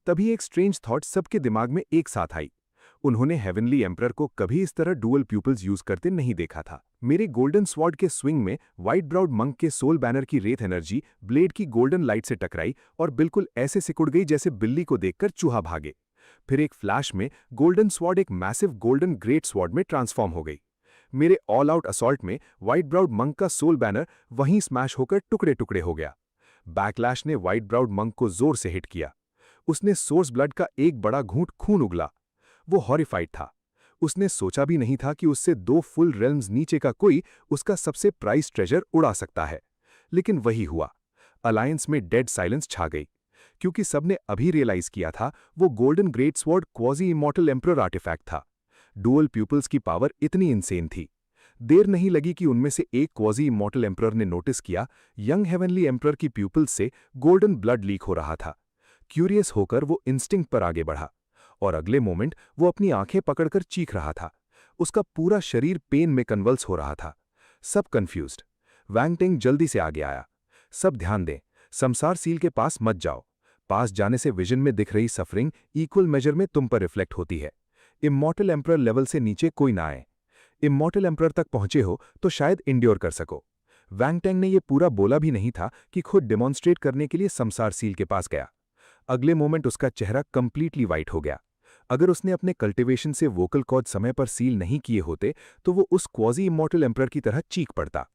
तभी एक स्ट्रेंज थॉट सबके दिमाग में एक साथ आई। उन्होंने हेवनली एम्परर को कभी इस तरह डुअल प्यूपल्स यूज करते नहीं देखा था। मेरे गोल्डन स्वॉर्ड के स्विंग में व्हाइट ब्राउड मंक के सोल बैनर की रेत एनर्जी ब्लेड की गोल्डन लाइट से टकराई और बिल्कुल ऐसे सिकुड़ गई जैसे बिल्ली को देखकर चूहा भागे। फिर एक फ्लैश में गोल्डन स्वॉर्ड एक मैसिव गोल्डन ग्रेट स्वॉर्ड में ट्रांसफॉर्म हो गई। मेरे ऑल आउट असॉल्ट में व्हाइट ब्राउड मंक का सोल बैनर वहीं स्मैश होकर टुकड़े टुकड़े हो गया। बैकलैश ने व्हाइट ब्राउड मंक को जोर से हिट किया। उसने सोर्स ब्लड का एक बड़ा घूंट खून उगला। वो हॉरिफाइड था। उसने सोचा भी नहीं था कि उससे 2 फुल रेल्म्स नीचे का कोई उसका सबसे प्राइस ट्रेजर उड़ा सकता है। लेकिन वही हुआ। अलायंस में डेड साइलेंस छा गई, क्योंकि सबने अभी रियलाइज किया था वो golden great sword quasi immortal emperor artifact था। डुअल प्यूपल्स की पावर इतनी इंसेन थी। देर नहीं लगी कि उनमें से एक क्वाजी इमॉर्टल एम्परर ने नोटिस किया यंग हेवनली एम्परर की प्यूपल्स से गोल्डन ब्लड लीक हो रहा था। क्यूरियस होकर वो इंस्टिंक्ट पर आगे बढ़ा, और अगले मोमेंट वो अपनी आंखें पकड़कर चीख रहा था। उसका पूरा शरीर पेन में कन्वल्स हो रहा था। सब कंफ्यूज्ड। वैंग टेंग जल्दी से आगे आया। सब ध्यान दें, समसार सील के पास मत जाओ। पास जाने से विजन में दिख रही सफरिंग इक्वल मेजर में तुम पर रिफ्लेक्ट होती है। इमॉर्टल एम्परर लेवल से नीचे कोई ना आए। इमॉर्टल एम्परर तक पहुंचे हो तो शायद इंड्योर कर सको। वैंग टेंग ने यह पूरा बोला भी नहीं था कि खुद डेमॉन्स्ट्रेट करने के लिए समसार सील के पास गया। अगले मोमेंट उसका चेहरा कंप्लीटली वाइट हो गया। अगर उसने अपने कल्टिवेशन से वोकल कॉर्ड समय पर सील नहीं किए होते तो वो उस क्वाजी इमॉर्टल एम्परर की तरह चीख पड़ता।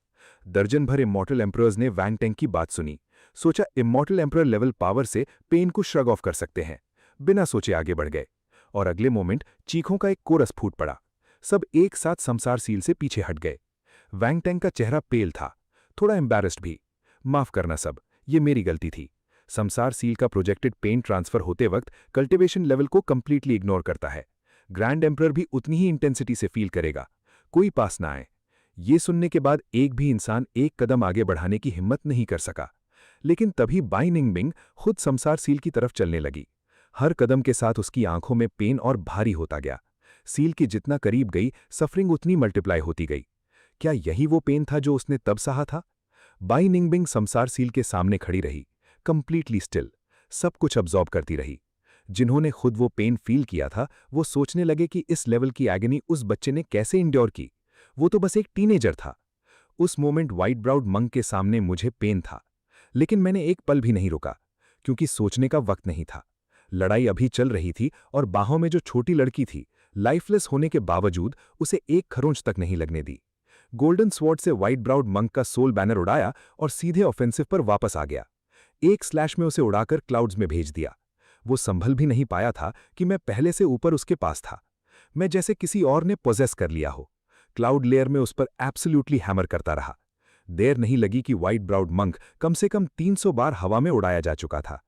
दर्जन भर इमॉर्टल एम्परर्स ने वैंग टेंग की बात सुनी। सोचा इमॉर्टल एम्परर लेवल पावर से पेन को श्रग ऑफ कर सकते हैं। बिना सोचे आगे बढ़ गए, और अगले मोमेंट चीखों का एक कोरस फूट पड़ा। सब एक साथ समसार सील से पीछे हट गए। वैंग टेंग का चेहरा पेल था, थोड़ा एम्बैरेस्ड भी। माफ करना सब, ये मेरी गलती थी। समसार सील का प्रोजेक्टेड पेन ट्रांसफर होते वक्त कल्टिवेशन लेवल को कंप्लीटली इग्नोर करता है। ग्रैंड एम्परर भी उतनी ही इंटेंसिटी से फील करेगा। कोई पास ना आए। ये सुनने के बाद एक भी इंसान एक कदम आगे बढ़ाने की हिम्मत नहीं कर सका। लेकिन तभी बाई निंगबिंग खुद समसार सील की तरफ चलने लगी। हर कदम के साथ उसकी आंखों में पेन और भारी होता गया। सील की जितना करीब गई सफरिंग उतनी मल्टीप्लाई होती गई। क्या यही वो पेन था जो उसने तब सहा था? बाई निंगबिंग समसार सील के सामने खड़ी रही, कंप्लीटली स्टिल, सब कुछ अब्जॉर्ब करती रही। जिन्होंने खुद वो पेन फील किया था वो सोचने लगे कि इस लेवल की एगनी उस बच्चे ने कैसे इंड्योर की। वो तो बस एक टीनेजर था। उस मोमेंट व्हाइट ब्राउड मंक के सामने मुझे पेन था, लेकिन मैंने एक पल भी नहीं रुका, क्योंकि सोचने का वक्त नहीं था। लड़ाई अभी चल रही थी और बाहों में जो छोटी लड़की थी लाइफलेस होने के बावजूद उसे एक खरोंच तक नहीं लगने दी। गोल्डन स्वॉर्ड से व्हाइट ब्राउड मंक का सोल बैनर उड़ाया और सीधे ऑफेंसिव पर वापस आ गया। एक स्लैश में उसे उड़ाकर क्लाउड्स में भेज दिया। वो संभल भी नहीं पाया था कि मैं पहले से ऊपर उसके पास था। मैं जैसे किसी और ने पोजेस कर लिया हो। क्लाउड लेयर में उस पर एब्सोल्यूटली हैमर करता रहा। देर नहीं लगी कि व्हाइट ब्राउड मंक कम से कम 300 बार हवा में उड़ाया जा चुका था।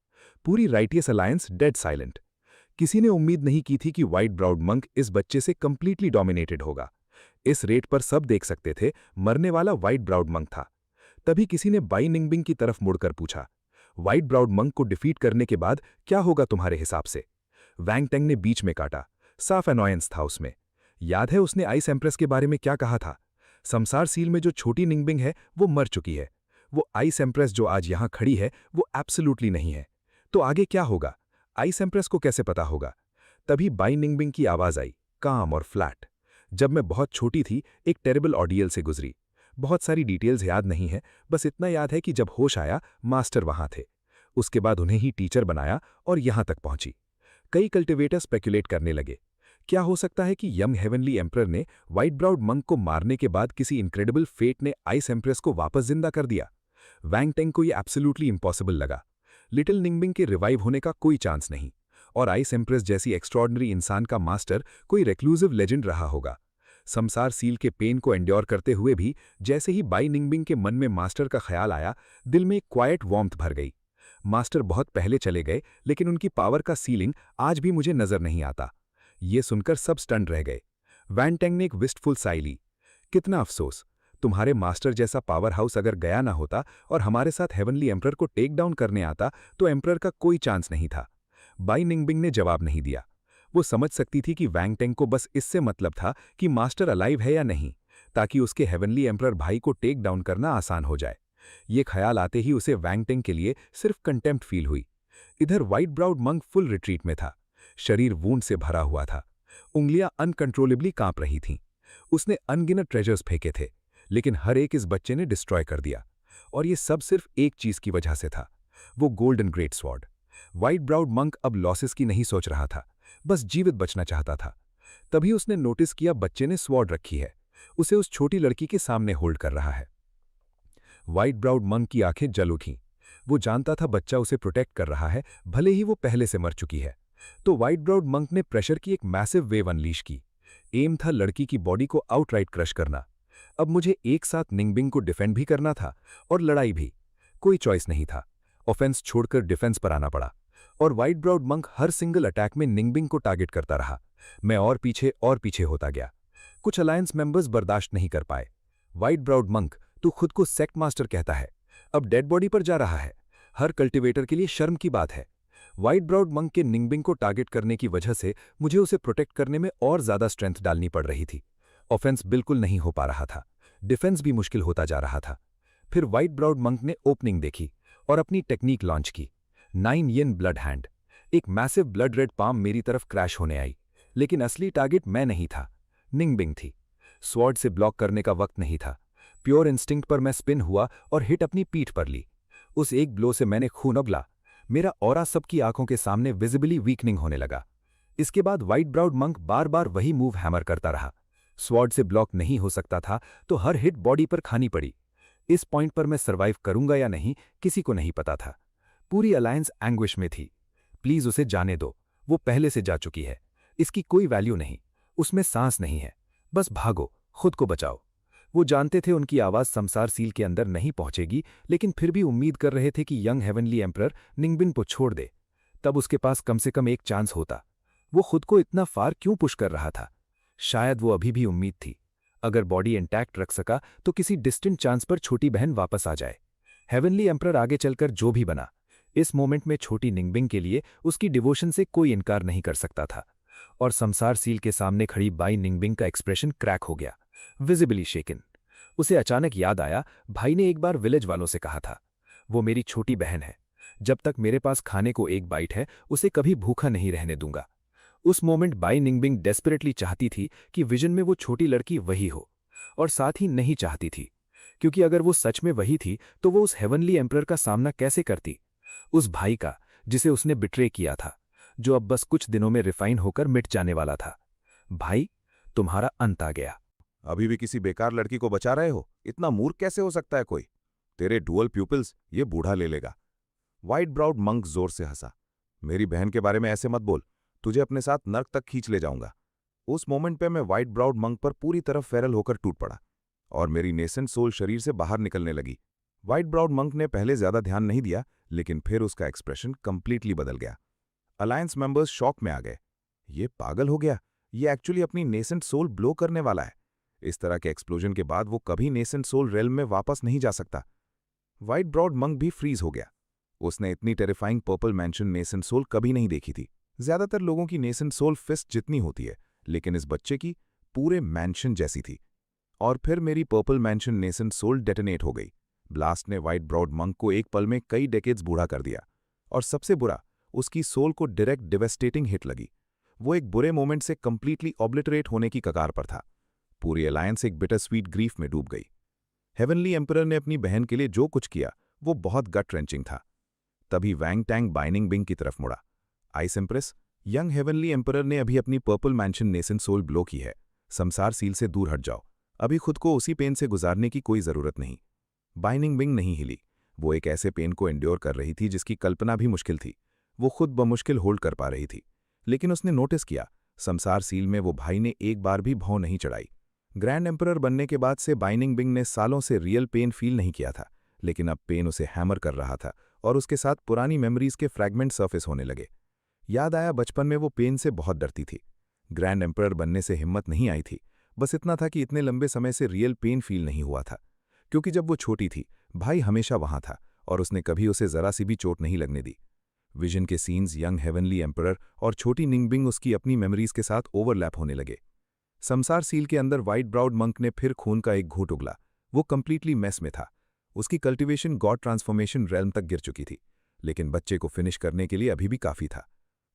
पूरी राइटियस अलायंस डेड साइलेंट। किसी ने उम्मीद नहीं की थी कि व्हाइट ब्राउड मंक इस बच्चे से कंप्लीटली डोमिनेटेड होगा। इस रेट पर सब देख सकते थे मरने वाला व्हाइट ब्राउड मंक था। तभी किसी ने बाई निंगबिंग की तरफ मुड़कर पूछा, व्हाइट ब्राउड मंक को डिफीट करने के बाद क्या होगा तुम्हारे हिसाब से? वैंग टेंग ने बीच में काटा। साफ अनॉयंस था उसमें। याद है उसने आइस एम्प्रेस के बारे में क्या कहा था? समसार सील में जो छोटी निंगबिंग है वो मर चुकी है। वो आइस एम्प्रेस जो आज यहां खड़ी है वो एब्सोल्यूटली नहीं है। तो आगे क्या होगा? आइस एम्प्रेस को कैसे पता होगा? तभी बाई निंगबिंग की आवाज आई, काम और फ्लैट। जब मैं बहुत छोटी थी एक टेरेबल ऑडियल से गुजरी। बहुत सारी डिटेल्स याद नहीं है, बस इतना याद है कि जब होश आया मास्टर वहां थे। उसके बाद उन्हें ही टीचर बनाया और यहां तक पहुंची। कई कल्टिवेटर स्पेकुलेट करने लगे, क्या हो सकता है कि यंग हेवनली एम्परर ने व्हाइट ब्राउड मंक को मारने के बाद किसी इनक्रेडिबल फेट ने आइस एम्प्रेस को वापस जिंदा कर दिया। वैंग टेंग को यह एब्सोल्यूटली इंपॉसिबल लगा। लिटिल निंगबिंग के रिवाइव होने का कोई चांस नहीं, और आइस एम्प्रेस जैसी एक्स्ट्रॉर्डनरी इंसान का मास्टर कोई रेक्लूसिव लेजेंड रहा होगा। समसार सील के पेन को एंड्योर करते हुए भी जैसे ही बाई निंगबिंग के मन में मास्टर का ख्याल आया, दिल में एक क्वाइट वार्मथ भर गई। मास्टर बहुत पहले चले गए, लेकिन उनकी पावर का सीलिंग आज भी मुझे नजर नहीं आता। ये सुनकर सब स्टंड रह गए। वैंग टेंग ने एक विस्टफुल साई ली। कितना अफसोस, तुम्हारे मास्टर जैसा पावर हाउस अगर गया ना होता और हमारे साथ हेवनली एम्परर को टेक डाउन करने आता तो एम्परर का कोई चांस नहीं था। बाई निंगबिंग ने जवाब नहीं दिया। वो समझ सकती थी कि वैंग टेंग को बस इससे मतलब था कि मास्टर अलाइव है या नहीं, ताकि उसके हेवनली एम्परर भाई को टेक डाउन करना आसान हो जाए। ये ख्याल आते ही उसे वैंग टेंग के लिए सिर्फ कंटेम्प्ट फील हुई। इधर white browed monk full retreat में था। शरीर वूंड से भरा हुआ था। उंगलियां अनकंट्रोलेबली कांप रही थीं। उसने अनगिनत ट्रेजर्स फेंके थे, लेकिन हर एक इस बच्चे ने डिस्ट्रॉय कर दिया। और ये सब सिर्फ एक चीज की वजह से था, वो golden great sword. White browed monk अब लॉसेस की नहीं सोच रहा था, बस जीवित बचना चाहता था। तभी उसने नोटिस किया बच्चे ने स्वॉर्ड रखी है, उसे उस छोटी लड़की के सामने होल्ड कर रहा है। व्हाइट ब्राउड मंक की आंखें जल उठीं। वो जानता था बच्चा उसे प्रोटेक्ट कर रहा है, भले ही वो पहले से मर चुकी है। तो व्हाइट ब्राउड मंक ने प्रेशर की एक मैसिव वेव अनलीश की। एम था लड़की की बॉडी को आउटराइट क्रश करना। अब मुझे एक साथ निंगबिंग को डिफेंड भी करना था और लड़ाई भी। कोई चॉइस नहीं था। ऑफेंस छोड़कर डिफेंस पर आना पड़ा और व्हाइट ब्राउड मंक हर सिंगल अटैक में निंगबिंग को टारगेट करता रहा। मैं और पीछे होता गया। कुछ अलायंस मेंबर्स बर्दाश्त नहीं कर पाए। व्हाइट ब्राउड मंक, तू खुद को सेक्ट मास्टर कहता है, अब डेड बॉडी पर जा रहा है। हर कल्टिवेटर के लिए शर्म की बात है। व्हाइट ब्राउड मंक के निंगबिंग को टारगेट करने की वजह से मुझे उसे प्रोटेक्ट करने में और ज्यादा स्ट्रेंथ डालनी पड़ रही थी। ऑफेंस बिल्कुल नहीं हो पा रहा था, डिफेंस भी मुश्किल होता जा रहा था। फिर व्हाइट ब्राउड मंक ने ओपनिंग देखी और अपनी टेक्निक लॉन्च की, 9 येन ब्लड हैंड। एक मैसिव ब्लड रेड पाम मेरी तरफ क्रैश होने आई, लेकिन असली टारगेट मैं नहीं था, निंगबिंग थी। स्वॉर्ड से ब्लॉक करने का वक्त नहीं था। प्योर इंस्टिंक्ट पर मैं स्पिन हुआ और हिट अपनी पीठ पर ली। उस एक ब्लो से मैंने खून उगला। मेरा ऑरा सबकी आंखों के सामने विजिबली वीकनिंग होने लगा। इसके बाद व्हाइट ब्राउड मंक बार बार वही मूव हैमर करता रहा। स्वॉर्ड से ब्लॉक नहीं हो सकता था तो हर हिट बॉडी पर खानी पड़ी। इस पॉइंट पर मैं सर्वाइव करूंगा या नहीं किसी को नहीं पता था। पूरी अलायंस एंग्विश में थी। प्लीज उसे जाने दो, वो पहले से जा चुकी है। इसकी कोई वैल्यू नहीं, उसमें सांस नहीं है। बस भागो, खुद को बचाओ। वो जानते थे उनकी आवाज संसार सील के अंदर नहीं पहुंचेगी, लेकिन फिर भी उम्मीद कर रहे थे कि यंग हेवनली एम्परर निंगबिन को छोड़ दे। तब उसके पास कम से कम एक चांस होता। वो खुद को इतना फार क्यों पुश कर रहा था? शायद वो अभी भी उम्मीद थी, अगर बॉडी इंटैक्ट रख सका तो किसी डिस्टेंट चांस पर छोटी बहन वापस आ जाए। हेवनली एम्परर आगे चलकर जो भी बना, इस मोमेंट में छोटी निंगबिंग के लिए उसकी डिवोशन से कोई इनकार नहीं कर सकता था। और संसार सील के सामने खड़ी बाई निंगबिंग का एक्सप्रेशन क्रैक हो गया, विजिबली शेकन। उसे अचानक याद आया, भाई ने एक बार विलेज वालों से कहा था, वो मेरी छोटी बहन है, जब तक मेरे पास खाने को एक बाइट है उसे कभी भूखा नहीं रहने दूंगा। उस मोमेंट बाई निंगबिंग डेस्परेटली चाहती थी कि विजन में वो छोटी लड़की वही हो, और साथ ही नहीं चाहती थी, क्योंकि अगर वो सच में वही थी तो वो उस हेवनली एम्परर का सामना कैसे करती, उस भाई का जिसे उसने बिट्रे किया था, जो अब बस कुछ दिनों में रिफाइन होकर मिट जाने वाला था। भाई, तुम्हारा अंत आ गया। अभी भी किसी बेकार लड़की को बचा रहे हो? इतना मूर्ख कैसे हो सकता है कोई? तेरे डुअल प्यूपिल्स ये बूढ़ा ले लेगा। व्हाइट ब्राउड मंक जोर से हंसा। मेरी बहन के बारे में ऐसे मत बोल, तुझे अपने साथ नर्क तक खींच ले जाऊंगा। उस मोमेंट पे मैं व्हाइट ब्राउड मंक पर पूरी तरह फेरल होकर टूट पड़ा और मेरी नेसेंट सोल शरीर से बाहर निकलने लगी। व्हाइट ब्राउड मंक ने पहले ज्यादा ध्यान नहीं दिया, लेकिन फिर उसका एक्सप्रेशन कंप्लीटली बदल गया। अलायंस मेंबर्स शॉक में आ गए। ये पागल हो गया, ये एक्चुअली अपनी नेसेंट सोल ब्लो करने वाला है। इस तरह के एक्सप्लोजन के बाद वो कभी नेसेंट सोल रेल्म में वापस नहीं जा सकता। व्हाइट ब्राउड मंक भी फ्रीज हो गया। उसने इतनी terrifying purple mansion nascent soul कभी नहीं देखी थी। ज्यादातर लोगों की नेसेंट सोल फिस्ट जितनी होती है, लेकिन इस बच्चे की पूरे मैंशन जैसी थी। और फिर मेरी purple mansion nascent soul detonate हो गई। ब्लास्ट ने व्हाइट ब्राउड मंक को एक पल में कई डेकेड्स बूढ़ा कर दिया। और सबसे बुरा, उसकी सोल को डायरेक्ट डिवेस्टेटिंग हिट लगी। वो एक बुरे मोमेंट से कंप्लीटली ऑब्लिटरेट होने की कगार पर था। पूरी अलायंस एक बिटर स्वीट ग्रीफ में डूब गई। हेवनली एम्परर ने अपनी बहन के लिए जो कुछ किया वो बहुत गट रेंचिंग था। तभी वैंग टैंग बाइनिंग बिंग की तरफ मुड़ा। Ice empress, young heavenly emperor ने अभी अपनी purple mansion nascent soul blow की है। संसार सील से दूर हट जाओ, अभी खुद को उसी पेन से गुजारने की कोई जरूरत नहीं। बाइनिंग बिंग नहीं हिली। वो एक ऐसे पेन को एंड्योर कर रही थी जिसकी कल्पना भी मुश्किल थी। वो खुद बमुश्किल होल्ड कर पा रही थी, लेकिन उसने नोटिस किया संसार सील में वो भाई ने एक बार भी भौं नहीं चढ़ाई। ग्रैंड एम्परर बनने के बाद से बाइनिंग बिंग ने सालों से रियल पेन फील नहीं किया था, लेकिन अब पेन उसे हैमर कर रहा था और उसके साथ पुरानी मेमोरीज के फ्रैगमेंट सर्फेस होने लगे। याद आया बचपन में वो पेन से बहुत डरती थी। ग्रैंड एम्परर बनने से हिम्मत नहीं आई थी, बस इतना था कि इतने लंबे समय से रियल पेन फील नहीं हुआ था, क्योंकि जब वो छोटी थी भाई हमेशा वहां था और उसने कभी उसे जरा सी भी चोट नहीं लगने दी। विजन के सीन्स यंग हेवनली एम्परर और छोटी निंगबिंग उसकी अपनी मेमोरीज के साथ ओवरलैप होने लगे। समसार सील के अंदर व्हाइट ब्राउड मंक ने फिर खून का एक घूंट उगला। वो कंप्लीटली मेस में था। उसकी कल्टीवेशन गॉड ट्रांसफॉर्मेशन रेल्म तक गिर चुकी थी, लेकिन बच्चे को फिनिश करने के लिए अभी भी काफी था।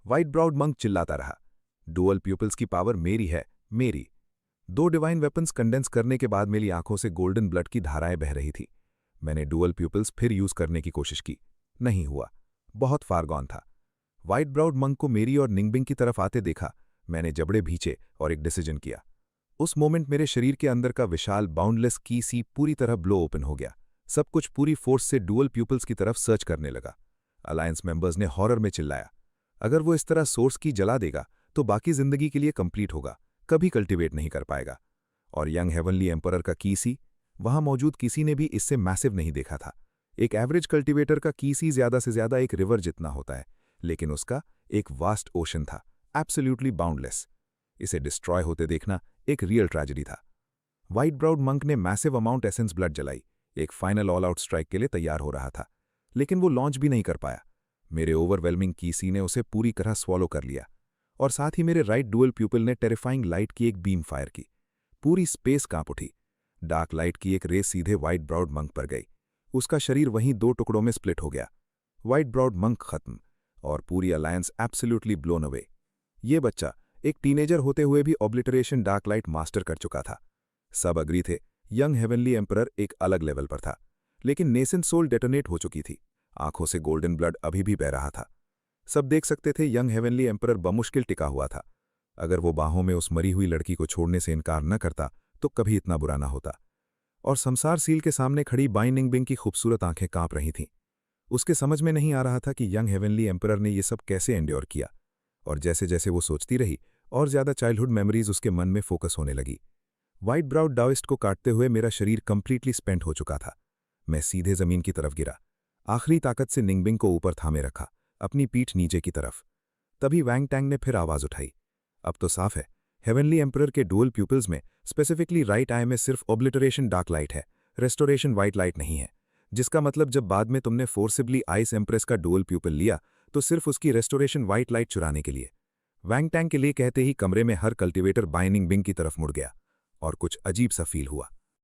व्हाइट ब्राउड मंक चिल्लाता रहा, डुअल प्यूपल्स की पावर मेरी है, मेरी। 2 डिवाइन वेपन्स कंडेंस करने के बाद मेरी आंखों से गोल्डन ब्लड की धाराएं बह रही थी। मैंने डुअल प्यूपल्स फिर यूज करने की कोशिश की, नहीं हुआ, बहुत फार गॉन था। व्हाइट ब्राउड मंक को मेरी और निंगबिंग की तरफ आते देखा। मैंने जबड़े भींचे और एक डिसीजन किया। उस मोमेंट मेरे शरीर के अंदर का विशाल बाउंडलेस की सी पूरी तरह ब्लो ओपन हो गया। सब कुछ पूरी फोर्स से डुअल प्यूपल्स की तरफ सर्च करने लगा। अलायंस मेंबर्स ने हॉरर में चिल्लाया, अगर वो इस तरह सोर्स की जला देगा तो बाकी जिंदगी के लिए कंप्लीट होगा, कभी कल्टीवेट नहीं कर पाएगा। और यंग हेवनली एम्परर का कीसी, वहां मौजूद किसी ने भी इससे मैसिव नहीं देखा था। एक एवरेज कल्टीवेटर का कीसी ज्यादा से ज्यादा एक रिवर जितना होता है, लेकिन उसका एक वास्ट ओशन था, एब्सोल्यूटली बाउंडलेस। इसे डिस्ट्रॉय होते देखना एक रियल ट्रेजेडी था। व्हाइट ब्राउड मंक ने मैसिव अमाउंट एसेंस ब्लड जलाई, एक फाइनल ऑल आउट स्ट्राइक के लिए तैयार हो रहा था, लेकिन वो लॉन्च भी नहीं कर पाया। मेरे ओवरवेलमिंग कीसी ने उसे पूरी तरह स्वॉलो कर लिया, और साथ ही मेरे राइट डुअल प्यूपिल ने टेरिफाइंग लाइट की एक बीम फायर की। पूरी स्पेस कांप उठी। डार्क लाइट की एक रेस सीधे व्हाइट ब्राउड मंक पर गई। उसका शरीर वहीं 2 टुकड़ों में स्प्लिट हो गया। व्हाइट ब्राउड मंक खत्म, और पूरी अलायंस एब्सोल्यूटली ब्लोन अवे। ये बच्चा एक टीनेजर होते हुए भी ऑब्लिटरेशन डार्क लाइट मास्टर कर चुका था। सब अग्री थे, यंग हेवनली एम्परर एक अलग लेवल पर था, लेकिन नेसेंट सोल डेटोनेट हो चुकी थी। आंखों से गोल्डन ब्लड अभी भी बह रहा था। सब देख सकते थे यंग हेवनली एम्परर बमुश्किल टिका हुआ था। अगर वो बाहों में उस मरी हुई लड़की को छोड़ने से इनकार न करता तो कभी इतना बुरा ना होता। और समसार सील के सामने खड़ी बाई निंगबिंग की खूबसूरत आंखें कांप रही थीं। उसके समझ में नहीं आ रहा था कि यंग हेवनली एम्परर ने ये सब कैसे एंड्योर किया। और जैसे जैसे वो सोचती रही, और ज्यादा चाइल्डहुड मेमोरीज उसके मन में फोकस होने लगी। व्हाइट ब्राउड डाओइस्ट को काटते हुए मेरा शरीर कंप्लीटली स्पेंट हो चुका था। मैं सीधे जमीन की तरफ गिरा, आखिरी ताकत से निंगबिंग को ऊपर थामे रखा, अपनी पीठ नीचे की तरफ। तभी वैंग टैंग ने फिर आवाज उठाई। अब तो साफ है, हेवनली एम्परर के डुअल प्यूपिल्स में, स्पेसिफिकली राइट आई में सिर्फ ऑब्लिटरेशन डार्क लाइट है, रेस्टोरेशन व्हाइट लाइट नहीं है। जिसका मतलब जब बाद में तुमने फोर्सिबली आइस एम्प्रेस का डुअल प्यूपिल लिया तो सिर्फ उसकी रेस्टोरेशन व्हाइट लाइट चुराने के लिए। वैंग टैंग के लिए कहते ही कमरे में हर कल्टीवेटर बाई निंगबिंग की तरफ मुड़ गया, और कुछ अजीब सा फील हुआ।